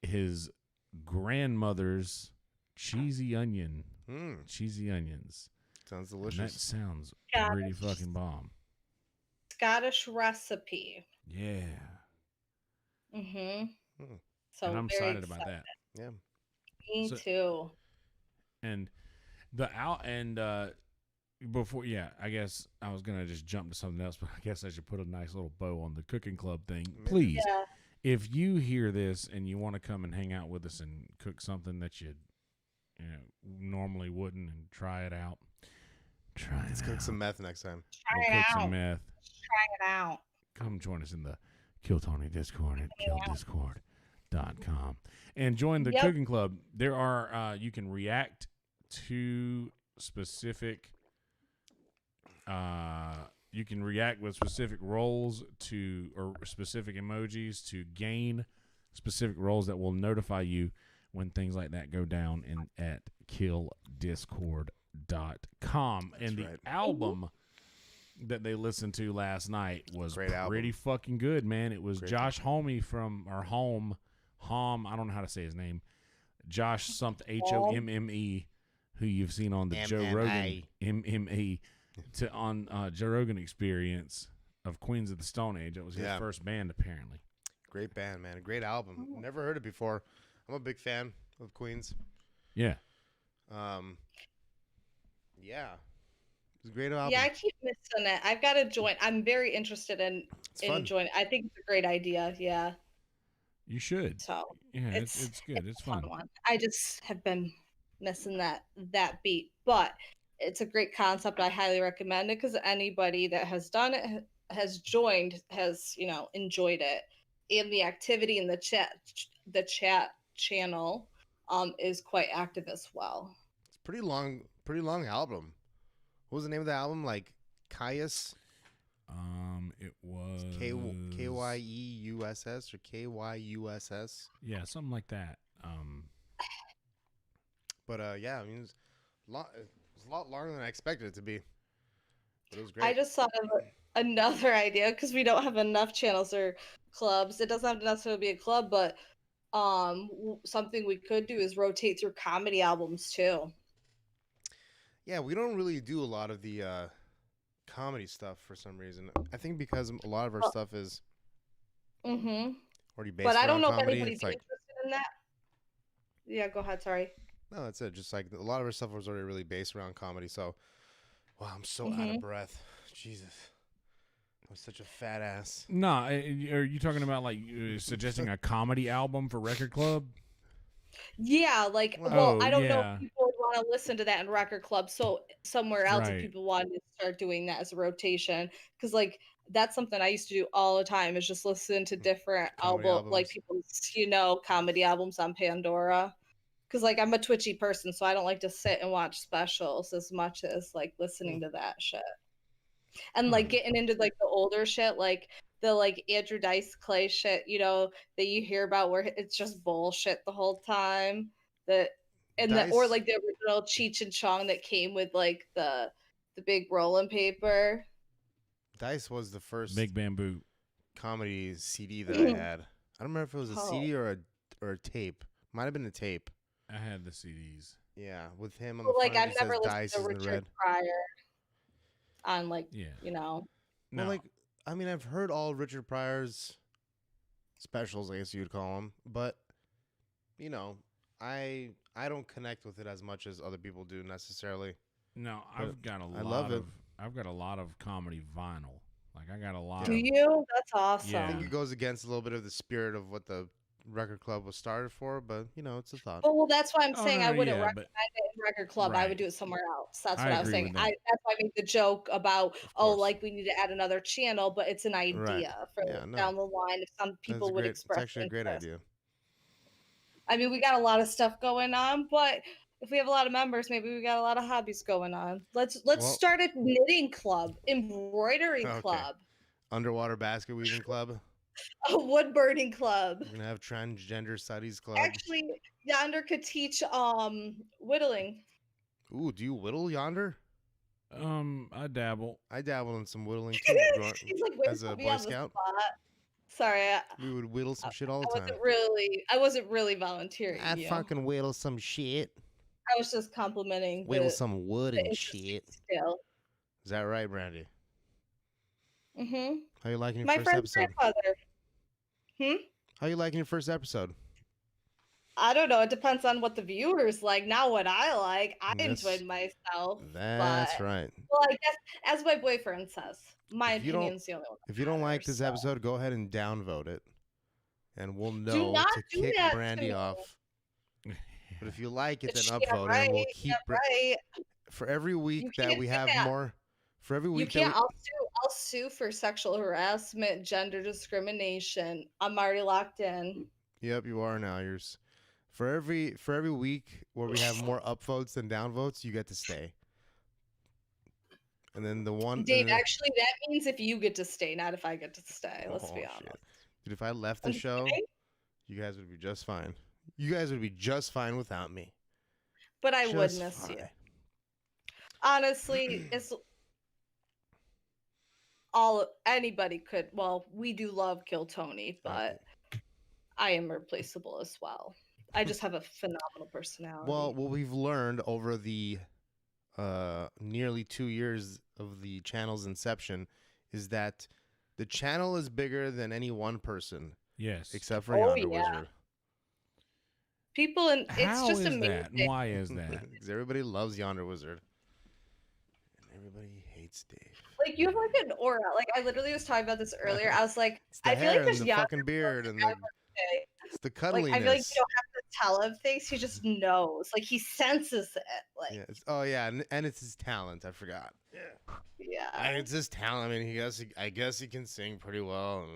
His grandmother's cheesy onions. Sounds delicious. And that sounds pretty fucking bomb. Scottish recipe. Yeah. So and I'm excited about that. Yeah. Me too. And before, I guess I was gonna just jump to something else, but I guess I should put a nice little bow on the cooking club thing. Please, if you hear this and you want to come and hang out with us and cook something that you normally wouldn't, and try it out. Let's cook some meth next time. Cook some meth. Try it out. Come join us in the Kill Tony Discord at killdiscord.com and join the cooking club. There are you can react to specific. You can react with specific roles or specific emojis to gain specific roles that will notify you when things like that go down at killdiscord.com. And the album that they listened to last night was pretty fucking good, man. It was Josh Homme Hom, I don't know how to say his name. Josh something Homme, who you've seen on the Joe Rogan MME on Joe Rogan Experience of Queens of the Stone Age. That was his first band, apparently. Great band, man. Great album. Never heard it before. I'm a big fan of Queens. Yeah. Yeah. It's a great album. Yeah, I keep missing it. I've got to join. I'm very interested in joining. I think it's a great idea. Yeah. You should. So yeah, it's good. It's fun. One. I just have been missing that beat, but it's a great concept. I highly recommend it because anybody that has done it, has joined, has enjoyed it, and the activity in the chat channel is quite active as well. It's pretty long album. What was the name of the album? Like Caius? It was KYEUSS or KYUSS. Yeah, something like that. But yeah, I mean, it was a lot longer than I expected it to be. But it was great. I just thought of another idea because we don't have enough channels or clubs. It doesn't have to necessarily be a club, but something we could do is rotate through comedy albums too. Yeah, we don't really do a lot of the comedy stuff for some reason. I think because a lot of our stuff is already based but I don't know comedy. If anybody's interested in that. Yeah, go ahead. Sorry. No, that's it. Just like a lot of our stuff was already really based around comedy. So, wow, I'm so out of breath. Jesus. I'm such a fat ass. Nah, are you talking about like suggesting a comedy album for Record Club? Yeah, like, well, I don't know if people would want to listen to that in Record Club. So somewhere else, if people wanted to start doing that as a rotation, because like that's something I used to do all the time, is just listen to different Comedy albums. people's, comedy albums on Pandora. Because like I'm a twitchy person, so I don't like to sit and watch specials as much as like listening to that shit. And like getting into like the older shit, like the like Andrew Dice Clay shit, that you hear about where it's just bullshit the whole time. Or like the original Cheech and Chong that came with like the big rolling paper. Dice was the first Big Bamboo comedy CD that I had. I don't remember if it was a CD or a tape. Might have been a tape. I had the CDs. Yeah, with him on the like front. I've never listened Dice to in the Richard red. Pryor on like Well, No. like I mean, I've heard all Richard Pryor's specials, I guess you'd call them, but I don't connect with it as much as other people do necessarily. No, I've got a lot. I love it. I've got a lot of comedy vinyl. Like I got a lot. Do you? That's awesome. Yeah. I think it goes against a little bit of the spirit of what the record club was started for, but it's a thought. Well, that's why I'm Oh, saying no, I wouldn't yeah, recommend it in record club. I Right. would do it somewhere else. That's I what I was agree saying. with that. That's why I made the joke about course. like we need to add another channel, but it's an idea for down the line if some people would express. It's actually a great idea. I mean, we got a lot of stuff going on, but if we have a lot of members, maybe we got a lot of hobbies going on. Let's start a knitting club, embroidery club, underwater basket weaving club, a wood burning club. We're gonna have transgender studies club. Actually, Yonder could teach whittling. Ooh, do you whittle, Yonder? I dabble. I dabble in some whittling too. He's like, as a Boy Scout. Sorry, we would whittle some shit all the time. I wasn't really volunteering. I'd fucking whittle some shit. I was just complimenting. Whittle some wood and shit. Skill. Is that right, Brandy? Mm-hmm. How you liking your My first friend's episode? grandfather. How you liking your first episode? I don't know. It depends on what the viewers like, not what I like. I enjoyed myself. That's right. Well, I guess, as my boyfriend says, my opinion's the only one. If you don't like this episode, go ahead and downvote it, and we'll know to kick Brandy off. But if you like it, then upvote it, and we'll keep for every week that we have more. For every week, I'll sue for sexual harassment, gender discrimination. I'm already locked in. Yep, you are now. For every week where we have more upvotes than downvotes, you get to stay. And then the one Dave, actually, that means if you get to stay, not if I get to stay. Let's be honest. Shit. Dude, if I left the show, you guys would be just fine. You guys would be just fine without me. But I would miss you. Honestly, it's anybody could. Well, we do love Kill Tony, but I am replaceable as well. I just have a phenomenal personality. Well, what we've learned over the nearly 2 years of the channel's inception is that the channel is bigger than any one person. Yes. Except for Yonder Wizard. People, and it's just amazing. That? And why is that? Because everybody loves Yonder Wizard. And everybody hates Dave. Like, you have like an aura. Like, I literally was talking about this earlier. I was like, I feel like there's the fucking beard and it's the cuddliness. Like, I feel like you don't have to tell him things. He just knows. Like, he senses it. Like, and it's his talent. I forgot. Yeah. And it's his talent. I mean, I guess he can sing pretty well.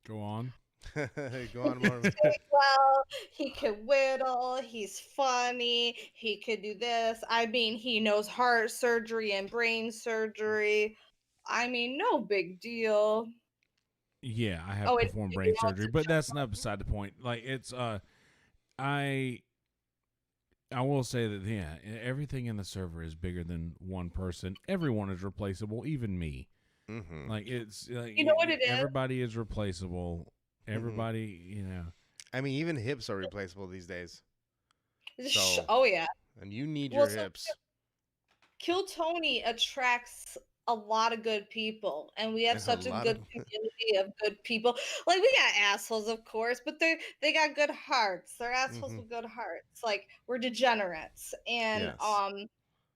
Go on. Go on, more. Well, he could whittle. He's funny. He could do this. I mean, he knows heart surgery and brain surgery. I mean, no big deal. Yeah, I have performed brain surgery, but that's not beside the point. Like, it's I will say that everything in the server is bigger than one person. Everyone is replaceable, even me. Mm-hmm. Like, it's like, you know what it is. Everybody is replaceable. Everybody, I mean, even hips are replaceable these days. So, oh yeah. And you need your hips. Kill Tony attracts a lot of good people, and we have such a good community of good people. Like, we got assholes, of course, but they got good hearts. They're assholes with good hearts. Like, we're degenerates, and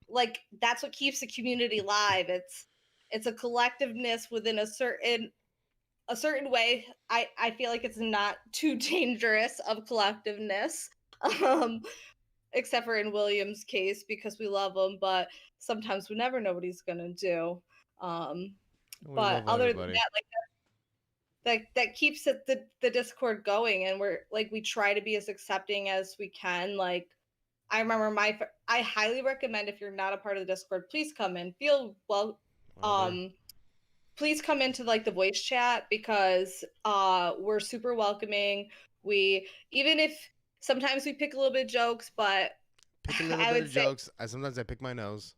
like, that's what keeps the community alive. It's a collectiveness within a certain way. I feel like it's not too dangerous of collectiveness, except for in William's case, because we love him, but sometimes we never know what he's gonna do. We But love other than everybody. that, like that keeps the Discord going, and we're like we try to be as accepting as we can. Like I remember I highly recommend if you're not a part of the Discord, please come in. Feel well. Whatever. Please come into like the voice chat because we're super welcoming. We even if sometimes we pick a little bit of jokes, but Pick a little I bit would of say jokes. Sometimes I pick my nose.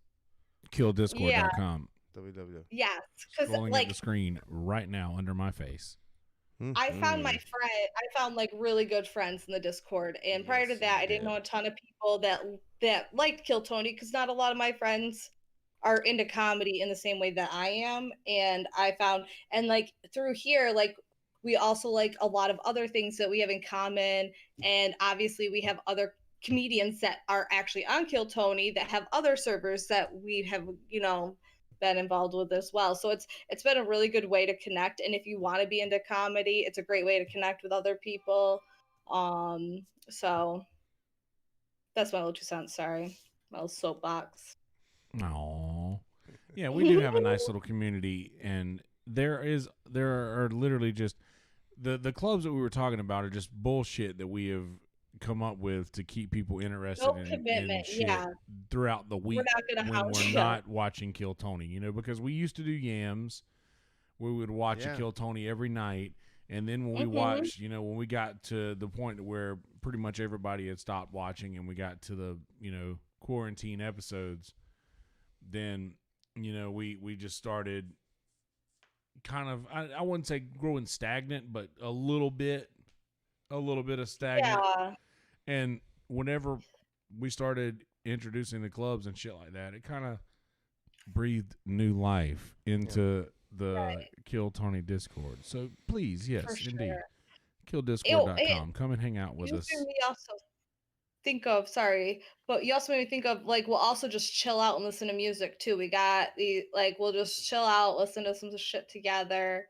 yeah, KillDiscord.com. www. yes, because Scrolling at like the screen right now under my face. I found Mhm. I found like really good friends in the Discord, and prior to Yes, that, you I didn't did. know a ton of people that liked Kill Tony because not a lot of my friends are into comedy in the same way that I am, and I found and like through here, like we also like a lot of other things that we have in common, and obviously we have other comedians that are actually on Kill Tony that have other servers that we have been involved with as well. So it's been a really good way to connect. And if you want to be into comedy, it's a great way to connect with other people. So that's my little 2 cents. Sorry, my little soapbox. Oh, yeah, we do have a nice little community, and there are literally just the clubs that we were talking about are just bullshit that we have come up with to keep people interested No in commitment. shit Yeah, throughout the we're week not gonna when we're house you. not watching Kill Tony, because we used to do yams. We would watch a Yeah. Kill Tony every night, and then when we watched, when we got to the point where pretty much everybody had stopped watching and we got to the, quarantine episodes, then, we just started kind of, I wouldn't say growing stagnant, but a little bit of stagnant. Yeah, And whenever we started introducing the clubs and shit like that, it kind of breathed new life into the Kill Tony Discord. So please, for yes, indeed, sure. killdiscord.com. Come and hang out with You us. made me also think of sorry, but you also made me think of like we'll also just chill out and listen to music too. We got the like we'll just chill out, listen to some shit together.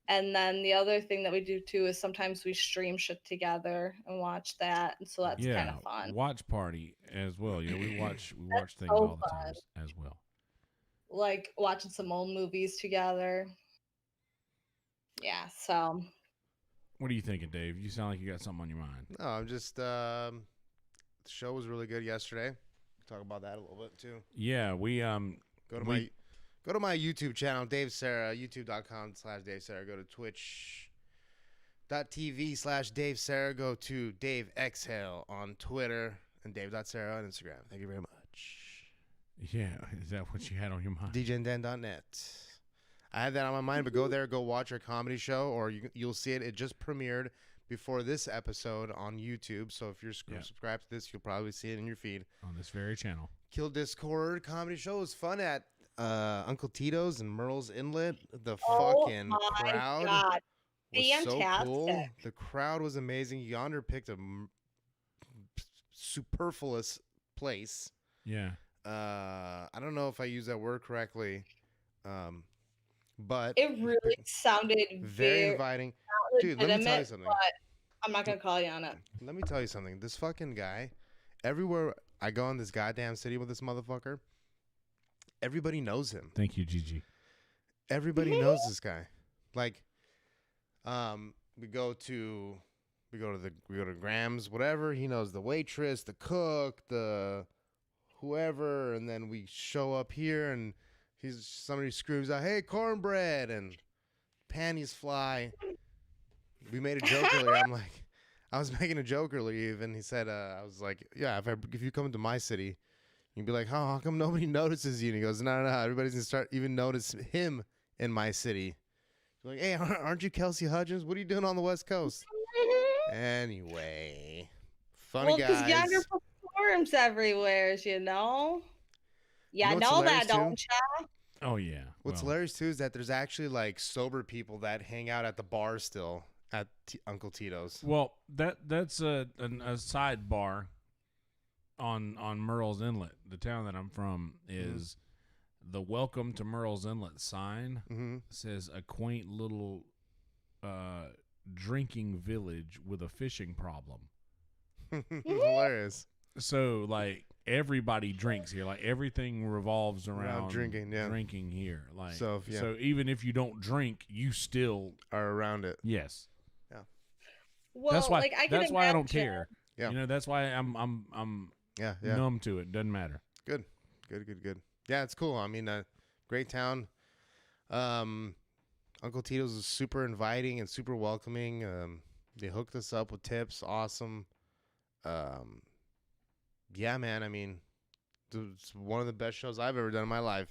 And then the other thing that we do too is sometimes we stream shit together and watch that. And so that's kind Yeah, of fun. watch party as well. We watch things So all the fun. times as well. Like watching some old movies together. Yeah, so What are you thinking, Dave? You sound like you got something on your mind. No, I'm just. The show was really good yesterday. Talk about that a little bit too. Yeah, we Go to my YouTube channel, Dave Sarah, youtube.com/Dave Sarah. Go to twitch.tv/Dave Sarah. Go to Dave Exhale on Twitter and Dave.Sarah on Instagram. Thank you very much. Yeah, is that what you had on your mind? DJandDan.net. I had that on my mind, but go there, go watch our comedy show, or you'll see it. It just premiered before this episode on YouTube. So if you're subscribed to this, you'll probably see it in your feed. On this very channel. Kill Discord comedy show was fun at Uncle Tito's and Merle's Inlet. The oh fucking my crowd God. was so cool. Fantastic. The crowd was amazing. Yonder picked a superfluous place. Yeah. I don't know if I use that word correctly, but It really sounded very inviting. Dude, let me tell you something. But I'm not gonna call you on it. Let me tell you something. This fucking guy, everywhere I go in this goddamn city with this motherfucker, everybody knows him. Thank you, Gigi. Everybody knows this guy. Like, we go to Graham's, whatever. He knows the waitress, the cook, the whoever, and then we show up here and somebody screams out, "Hey, cornbread!" and panties fly. We made a joke earlier. I was making a joke earlier. Even he said, I was like, "Yeah, if you come to my city, you'd be like, oh, how come nobody notices you?" And he goes, No, everybody's gonna start even notice him in my city. You're like, hey, aren't you Kelsey Hudgens? What are you doing on the West Coast? Anyway, funny guys. Well, because Yonder performs everywhere, you know. Yeah, You know know what's that, don't ya? Oh yeah. What's hilarious too is that there's actually like sober people that hang out at the bar still at Uncle Tito's. Well, that's a sidebar on Merle's Inlet. The town that I'm from is the Welcome to Merle's Inlet sign says a quaint little drinking village with a fishing problem. Hilarious. So like everybody drinks here. Like everything revolves around drinking. Yeah, drinking here. Like so even if you don't drink, you still are around it. Yes. Yeah. Well, that's why. like I can that's why I don't imagine. care. Yeah. You know, that's why I'm Yeah. numb to it. Doesn't matter. Good. Yeah, it's cool. I mean, great town. Uncle Tito's is super inviting and super welcoming. They hooked us up with tips. Awesome. Yeah, man. I mean, it's one of the best shows I've ever done in my life.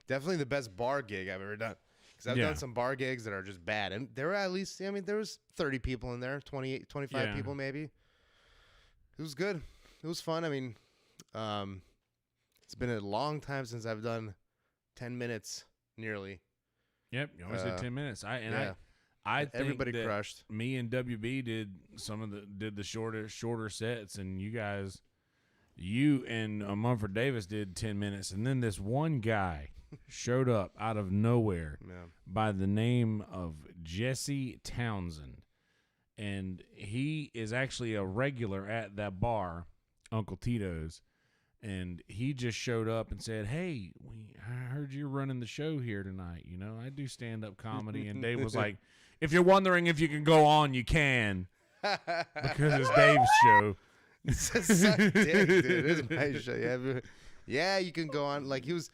Definitely the best bar gig I've ever done. Because I've done some bar gigs that are just bad. And there were at least, I mean, there was 30 people in there, 28, 25 people maybe. It was good. It was fun. I mean, it's been a long time since I've done 10 minutes nearly. Yep, you always did 10 minutes. I think everybody that crushed. Me and WB did the shorter sets, and you and Mumford Davis did 10 minutes, and then this one guy showed up out of nowhere by the name of Jesse Townsend, and he is actually a regular at that bar, Uncle Tito's. And he just showed up and said, "Hey, I heard you're running the show here tonight. You know, I do stand-up comedy." And Dave was like, "If you're wondering if you can go on, you can, because it's Dave's show." Suck dick, dude. It is my show. Yeah, you can go on. Like he was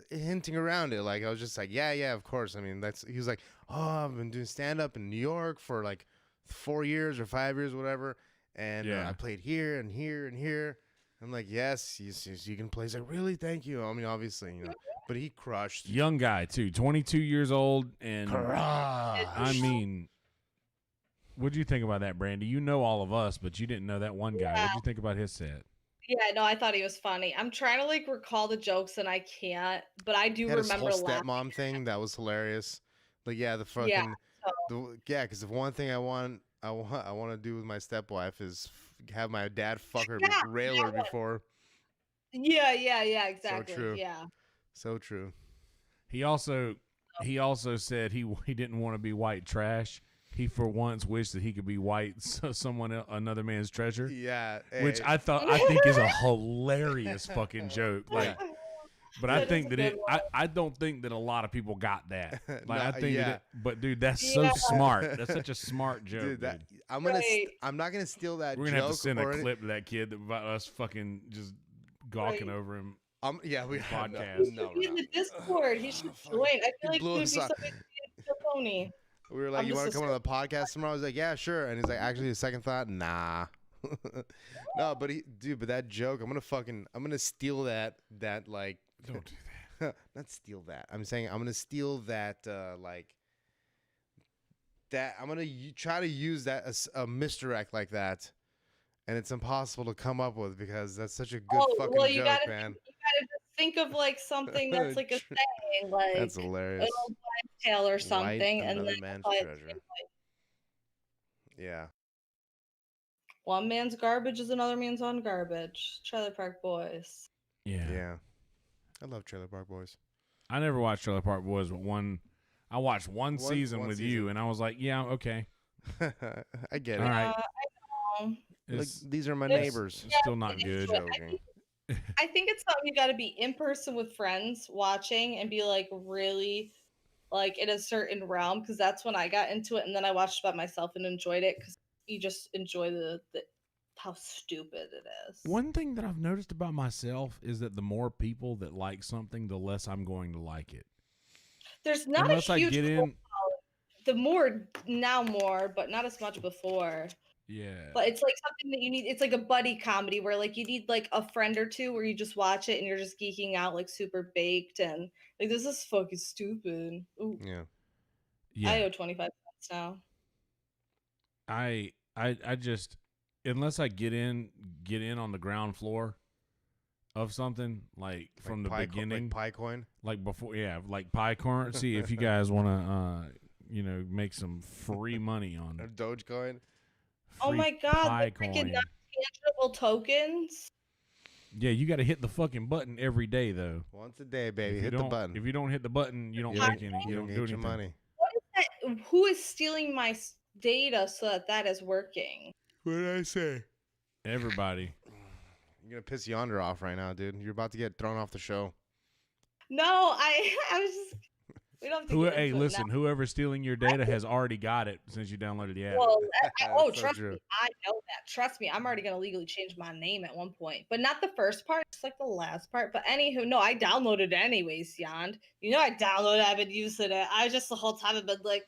hinting around it. Like I was just like, yeah, of course. I mean, he was like, "Oh, I've been doing stand-up in New York for like 4 years or 5 years, whatever, and I played here and here and here." I'm like, yes, you can play. He's like, really? Thank you. I mean, obviously, you know, but he crushed. Young guy too, 22 years old, and I mean, what do you think about that, Brandy? You know all of us, but you didn't know that one guy. What do you think about his set? Yeah, no, I thought he was funny. I'm trying to like recall the jokes and I can't, but I do remember his whole laughing. stepmom thing that was hilarious. Like, yeah, the fucking because the one thing I want to do with my stepwife is have my dad fuck her, rail her before. Yeah, exactly. So true. Yeah. So true. He also said he didn't want to be white trash. He for once wished that he could be white, so another man's treasure. Yeah, which I think is a hilarious fucking joke. Like, but I think that I don't think that a lot of people got that. Like I think but dude, that's so smart. That's such a smart joke. Dude, I'm not gonna steal that. We're gonna have to send a clip to that kid about us fucking just gawking over him. We podcast. No, he's in the Discord. He should join. I feel like he would be something phony. We were like, "You want to come on the podcast tomorrow?" I was like, "Yeah, sure." And he's like, "Actually, a second thought, nah." No, but but that joke, I'm gonna steal that like. Don't do that. Not steal that. I'm saying I'm gonna steal that like. That I'm gonna try to use that as a misdirect like that, and it's impossible to come up with because that's such a good fucking joke, man. You gotta just think of like something that's like a saying, like that's hilarious. An old wives' tale or something, White, and another then man's treasure. Yeah. One man's garbage is another man's on garbage. Trailer Park Boys. Yeah. I love Trailer Park Boys. I never watched Trailer Park Boys, but I watched one season with you, and I was like, yeah, okay. I get it. All right. I know. Like, these are my neighbors. It's still not good. Joking. I think it's something you got to be in person with friends watching and be like really like in a certain realm, because that's when I got into it, and then I watched it by myself and enjoyed it because you just enjoy the how stupid it is. One thing that I've noticed about myself is that the more people that like something, the less I'm going to like it. There's not Unless a huge I get in. The more, but not as much before. Yeah. But it's like something that you need. It's like a buddy comedy where like you need like a friend or two where you just watch it and you're just geeking out like super baked and like this is fucking stupid. Ooh. Yeah. I owe 25 cents now. I just, unless I get in on the ground floor of something like from the beginning, like Piecoin, like before, like Pi currency. If you guys want to, make some free money on or Dogecoin. Oh my god, the freaking non-tangible tokens. Yeah, you got to hit the fucking button every day though. Once a day, baby. Hit the button. If you don't hit the button, you don't make any. You don't do anything. Money. What is that? Who is stealing my data so that is working? What did I say? Everybody. You're gonna piss Yonder off right now, dude. You're about to get thrown off the show. No, I was just. We don't have to get Hey, into it listen, whoever's stealing your data has already got it since you downloaded the app. Well, So trust true. me, I know that. Trust me, I'm already gonna legally change my name at one point, but not the first part, just like the last part. But anywho, no, I downloaded it anyways, Yond. You know, I downloaded it. I've been using it. I just the whole time have been like,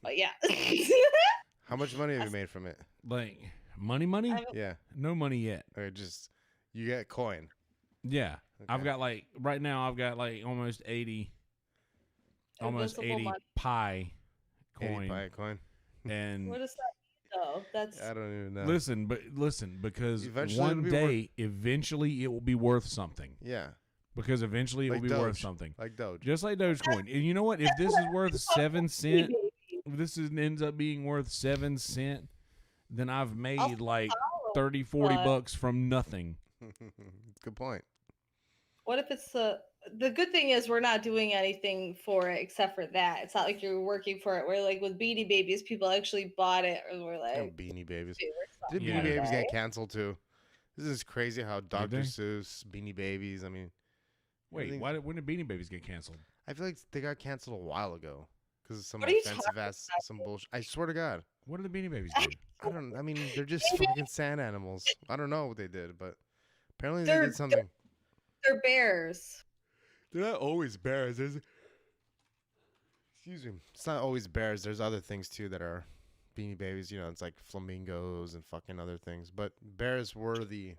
But yeah. How much money have you made from it? Like, money? Yeah. No money yet. Or just, you get coin. Yeah. Okay. I've got like, right now, I've got like almost 80 Invisible money. pi coin. 80 pi coin. And What does that mean, though? That's I don't even know. listen, because Eventually one it'll be day, eventually, it will be worth something. Yeah. Because eventually it Like will be worth Doge. something. Like Doge. Just like Dogecoin. And you know what? If this is worth 7 cents, if this ends up being worth 7 cents, then I've made like 30, 40 bucks from nothing. Good point. what if it's the good thing is we're not doing anything for it except for that. It's not like you're working for it. We're like with Beanie Babies, people actually bought it, or we're like, Damn Beanie Babies. Did Did Yeah. Beanie Babies get canceled too? This is crazy how Dr. they? Seuss, Beanie Babies, I mean, Wait, everything- when did Beanie Babies get canceled? I feel like they got canceled a while ago because of some What are you offensive talking ass, about, some bullshit. I swear to God. What did the Beanie Babies do? I mean, they're just fucking sand animals. I don't know what they did, but apparently they They're- did something. they're bears. They're not always bears. Excuse me. It's not always bears. There's other things too that are Beanie Babies. You know, it's like flamingos and fucking other things. But bears were the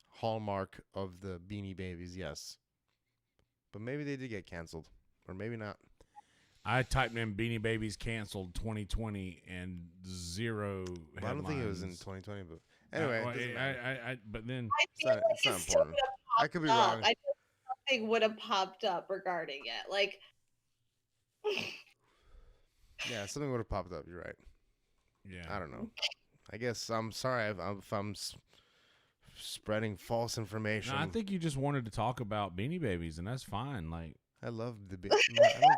hallmark of the Beanie Babies, yes. But maybe they did get canceled, or maybe not. I typed in Beanie Babies canceled 2020 and zero But I don't think it was in headlines. 2020. But anyway, it doesn't matter. but then I It's feel not- like it's not it still important. would have I could be popped up. wrong. I think something would have popped up regarding it. Like, Yeah, something would have popped up. You're right. yeah, I don't know. I guess I'm sorry if I'm spreading false information. No, I think you just wanted to talk about Beanie Babies, and that's fine. Like, I love I love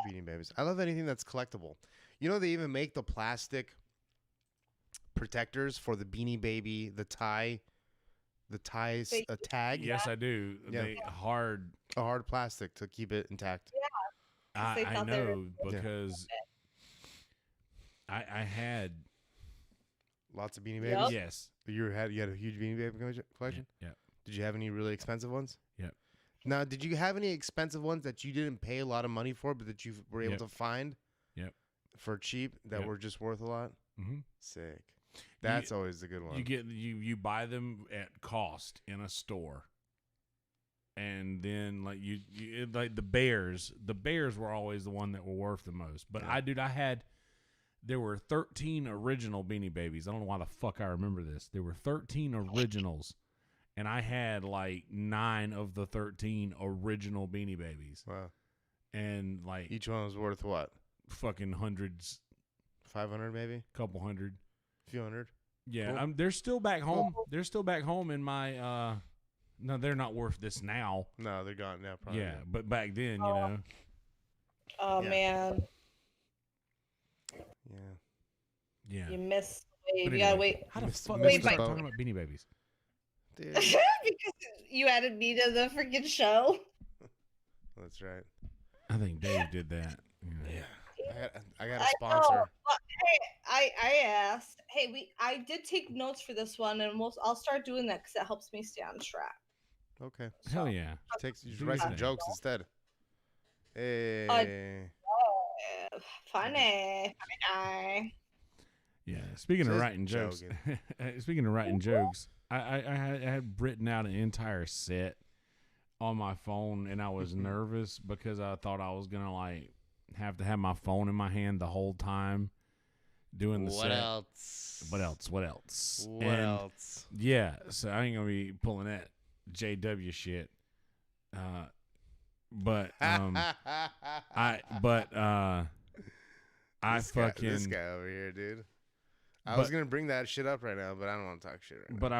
Beanie Babies. I love anything that's collectible. You know, they even make the plastic protectors for the Beanie Baby, the tie tag. yes, I do. Yeah. They hard. A hard plastic to keep it intact. they I thought they were- know because I had Lots of Beanie Yep. Babies. yes, You had a huge Beanie Baby collection. yeah. Did you have any really expensive ones? Yep. Now, did you have any expensive ones that you didn't pay a lot of money for, but that you were able Yep. to find? Yep. For cheap, that Yep. were just worth a lot. Mm-hmm. Sick. That's always the good one. You buy them at cost in a store, and then like like the Bears were always the one that were worth the most. But Yeah. there were 13 original Beanie Babies. I don't know why the fuck I remember this. There were 13 originals, and I had like 9 of the 13 original Beanie Babies, Wow. and like Each one was worth what? fucking hundreds, 500 maybe? couple hundred. A few hundred? Yeah, Cool. they're still back home. They're still back home in my. No, they're not worth this now. No, they're gone now. Probably. Yeah, but back then, you know. oh Yeah. man, Yeah. Yeah. you missed. But You anyway, gotta wait How the Missed- fuck missed did we the start boat. talking about Beanie Babies? Dude, because you added me to the freaking show. that's right. I think Dave did that. Yeah. I got a I sponsor. know, but, hey, I asked. Hey, I did take notes for this one, and I'll start doing that because it helps me stay on track. Okay. Hell yeah. You should Do write some that. jokes instead. Hey. Funny. Yeah. Speaking of Just writing jokes, speaking of writing jokes, I had written out an entire set on my phone, and I was nervous because I thought I was gonna like have to have my phone in my hand the whole time doing the What set. else? What else? What else? What And, else? Yeah, so I ain't gonna be pulling that JW shit. But I this fucking guy over here, dude. I was gonna bring that shit up right now, but I don't want to talk shit right now. but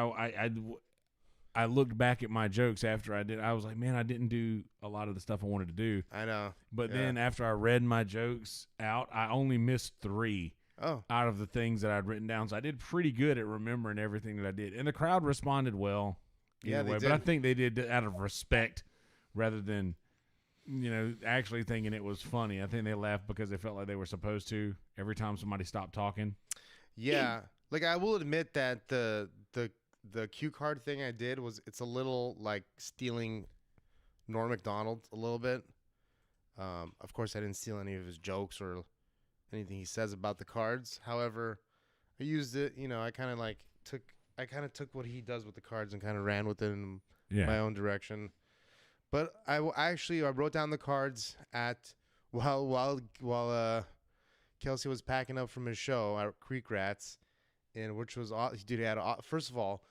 I looked back at my jokes after I did. I was like, man, I didn't do a lot of the stuff I wanted to do. I know. But Yeah. then after I read my jokes out, I only missed 3 Oh, out of the things that I'd written down. So I did pretty good at remembering everything that I did, and the crowd responded well. either way. But I think they did it out of respect rather than, actually thinking it was funny. I think they laughed because they felt like they were supposed to every time somebody stopped talking. Yeah. Like, I will admit that the cue card thing I did it's a little like stealing Norm Macdonald a little bit. Of course, I didn't steal any of his jokes or anything he says about the cards. However, I used it. I kind of took what he does with the cards and kind of ran with it in my own direction. But I wrote down the cards while Kelsey was packing up from his show at Creek Rats, and which was first of all,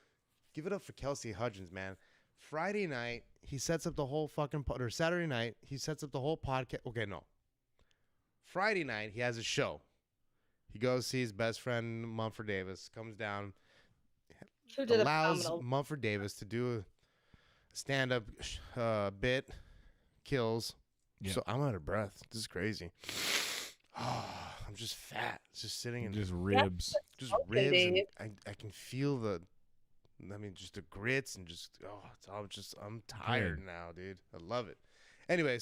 give it up for Kelsey Hudgens, man. Friday night he sets up the whole Saturday night he sets up the whole podcast. Okay, no. Friday night he has a show. He goes see his best friend Mumford Davis, comes down, allows Mumford Davis to do a stand-up bit, kills. Yeah. So I'm out of breath. This is crazy. I'm just fat. Just sitting in just ribs. Just ribs. And I can feel just the grits and I'm tired now, dude. I love it. Anyway,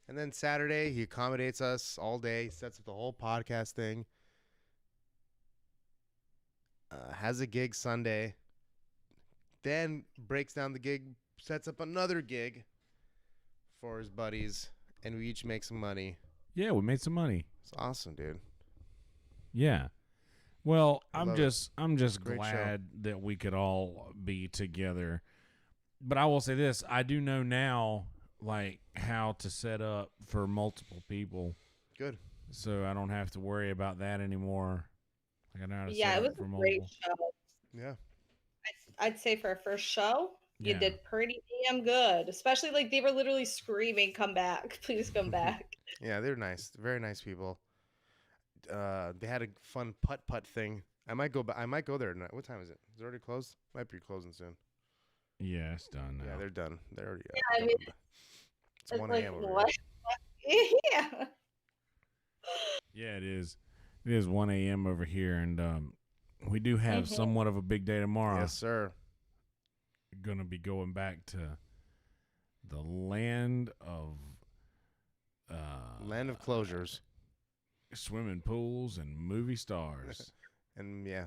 and then Saturday he accommodates us all day. He sets up the whole podcast thing. Has a gig Sunday. Then breaks down the gig, sets up another gig for his buddies, and we each make some money. Yeah, we made some money. It's awesome, dude. Yeah. Well, I'm just Great glad that we could all be together. But I will say this, I do know now like how to set up for multiple people. Good. So I don't have to worry about that anymore. Like I know how to set up it was for a multiple. great show. Yeah. I'd say for a first show, you did pretty damn good. Especially like they were literally screaming, "Come back, please come back." Yeah, they're nice, very nice people. They had a fun putt thing. I might go there tonight. What time is it? Is it already closed? Might be closing soon. Yeah, it's done now. Yeah, they're done. They're already. Yeah, I mean, it's 1 a.m. over what? Yeah. Yeah, it is. It is 1 a.m. over here, and we do have somewhat of a big day tomorrow. Yes, sir. Going to be going back to the land of closures, swimming pools, and movie stars. And yeah.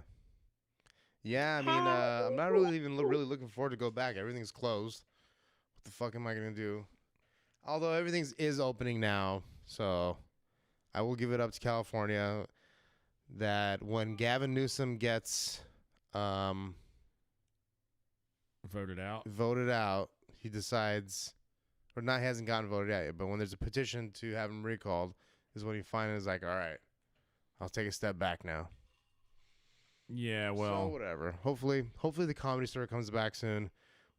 I mean, I'm not really really looking forward to go back. Everything's closed. What the fuck am I gonna do? Although everything is opening now, so I will give it up to California that when Gavin Newsom gets voted out, he decides, or not, he hasn't gotten voted out yet, but when there's a petition to have him recalled is when he finally is like, all right, I'll take a step back now. Yeah, well, so whatever. Hopefully the Comedy Store comes back soon.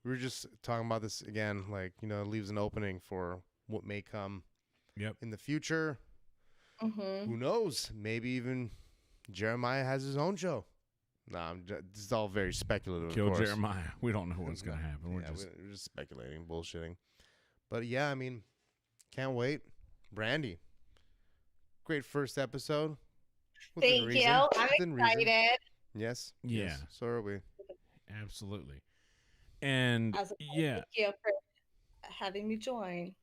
We were just talking about this again, like, it leaves an opening for what may come in the future. Who knows? Maybe even Jeremiah has his own show. Nah, this is all very speculative. Kill of course. Jeremiah. We don't know what's going to happen. We're just speculating, bullshitting. But yeah, I mean, can't wait. Brandy, great first episode. Thank you. I'm excited. Yes. Yeah. Yes, so are we. Absolutely. And thank you for having me join.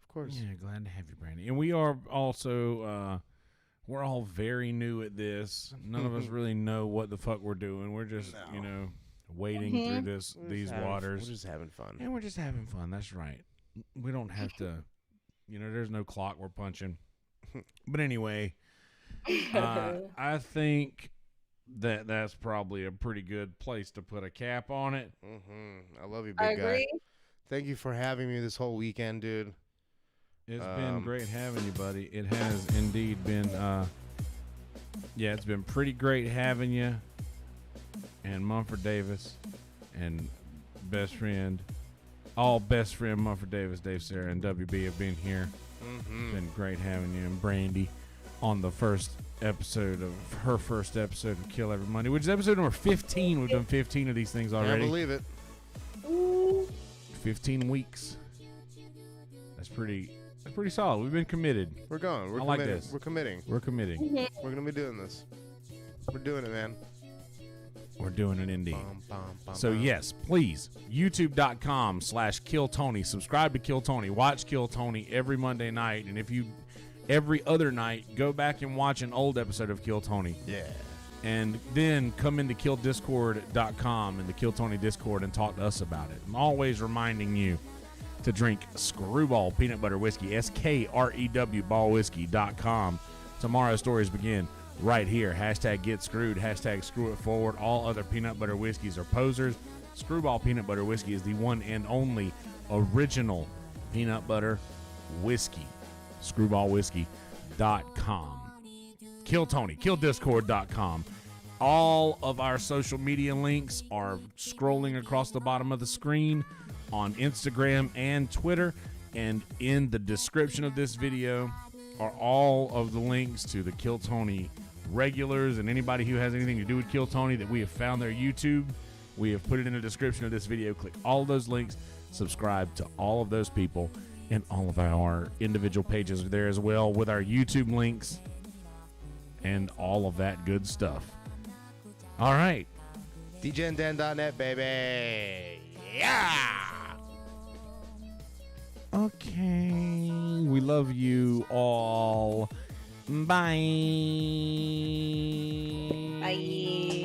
Of course. Yeah, glad to have you, Brandy. And we are also we're all very new at this. None of us really know what the fuck we're doing. We're just, wading through these waters. We're just having fun. And we're just having fun. That's right. We don't have to, there's no clock we're punching. But anyway, I think that's probably a pretty good place to put a cap on it. I love you, big guy. Thank you for having me this whole weekend, dude. It's been great having you, buddy. It has indeed been, it's been pretty great having you and Mumford Davis and best friend Mumford Davis, Dave, Sarah, and WB have been here. It's been great having you and Brandy on the first episode of Kill Every Monday, which is episode number 15. We've done 15 of these things already. I believe it. 15 weeks. That's pretty solid. We've been committed. We're going. I like this. We're committing. We're committing. We're going to be doing this. We're doing it, man. We're doing it indeed. So Bum. yes, please, youtube.com/KillTony. Subscribe to Kill Tony. Watch Kill Tony every Monday night. And if you, every other night, go back and watch an old episode of Kill Tony. Yeah. And then come into killdiscord.com and the Kill Tony Discord and talk to us about it. I'm always reminding you to drink Screwball Peanut Butter Whiskey, SKREW ballwhiskey.com. Tomorrow's stories begin right here. Hashtag get screwed. Hashtag screw it forward. All other peanut butter whiskeys are posers. Screwball Peanut Butter Whiskey is the one and only original peanut butter whiskey. Screwballwhiskey.com. Kill Tony, killdiscord.com. All of our social media links are scrolling across the bottom of the screen on Instagram and Twitter. And in the description of this video are all of the links to the Kill Tony regulars and anybody who has anything to do with Kill Tony that we have found their YouTube. We have put it in the description of this video. Click all of those links. Subscribe to all of those people, and all of our individual pages are there as well with our YouTube links and all of that good stuff. All right. DJandDan.net, baby. Yeah. Okay. We love you all. Bye. Bye.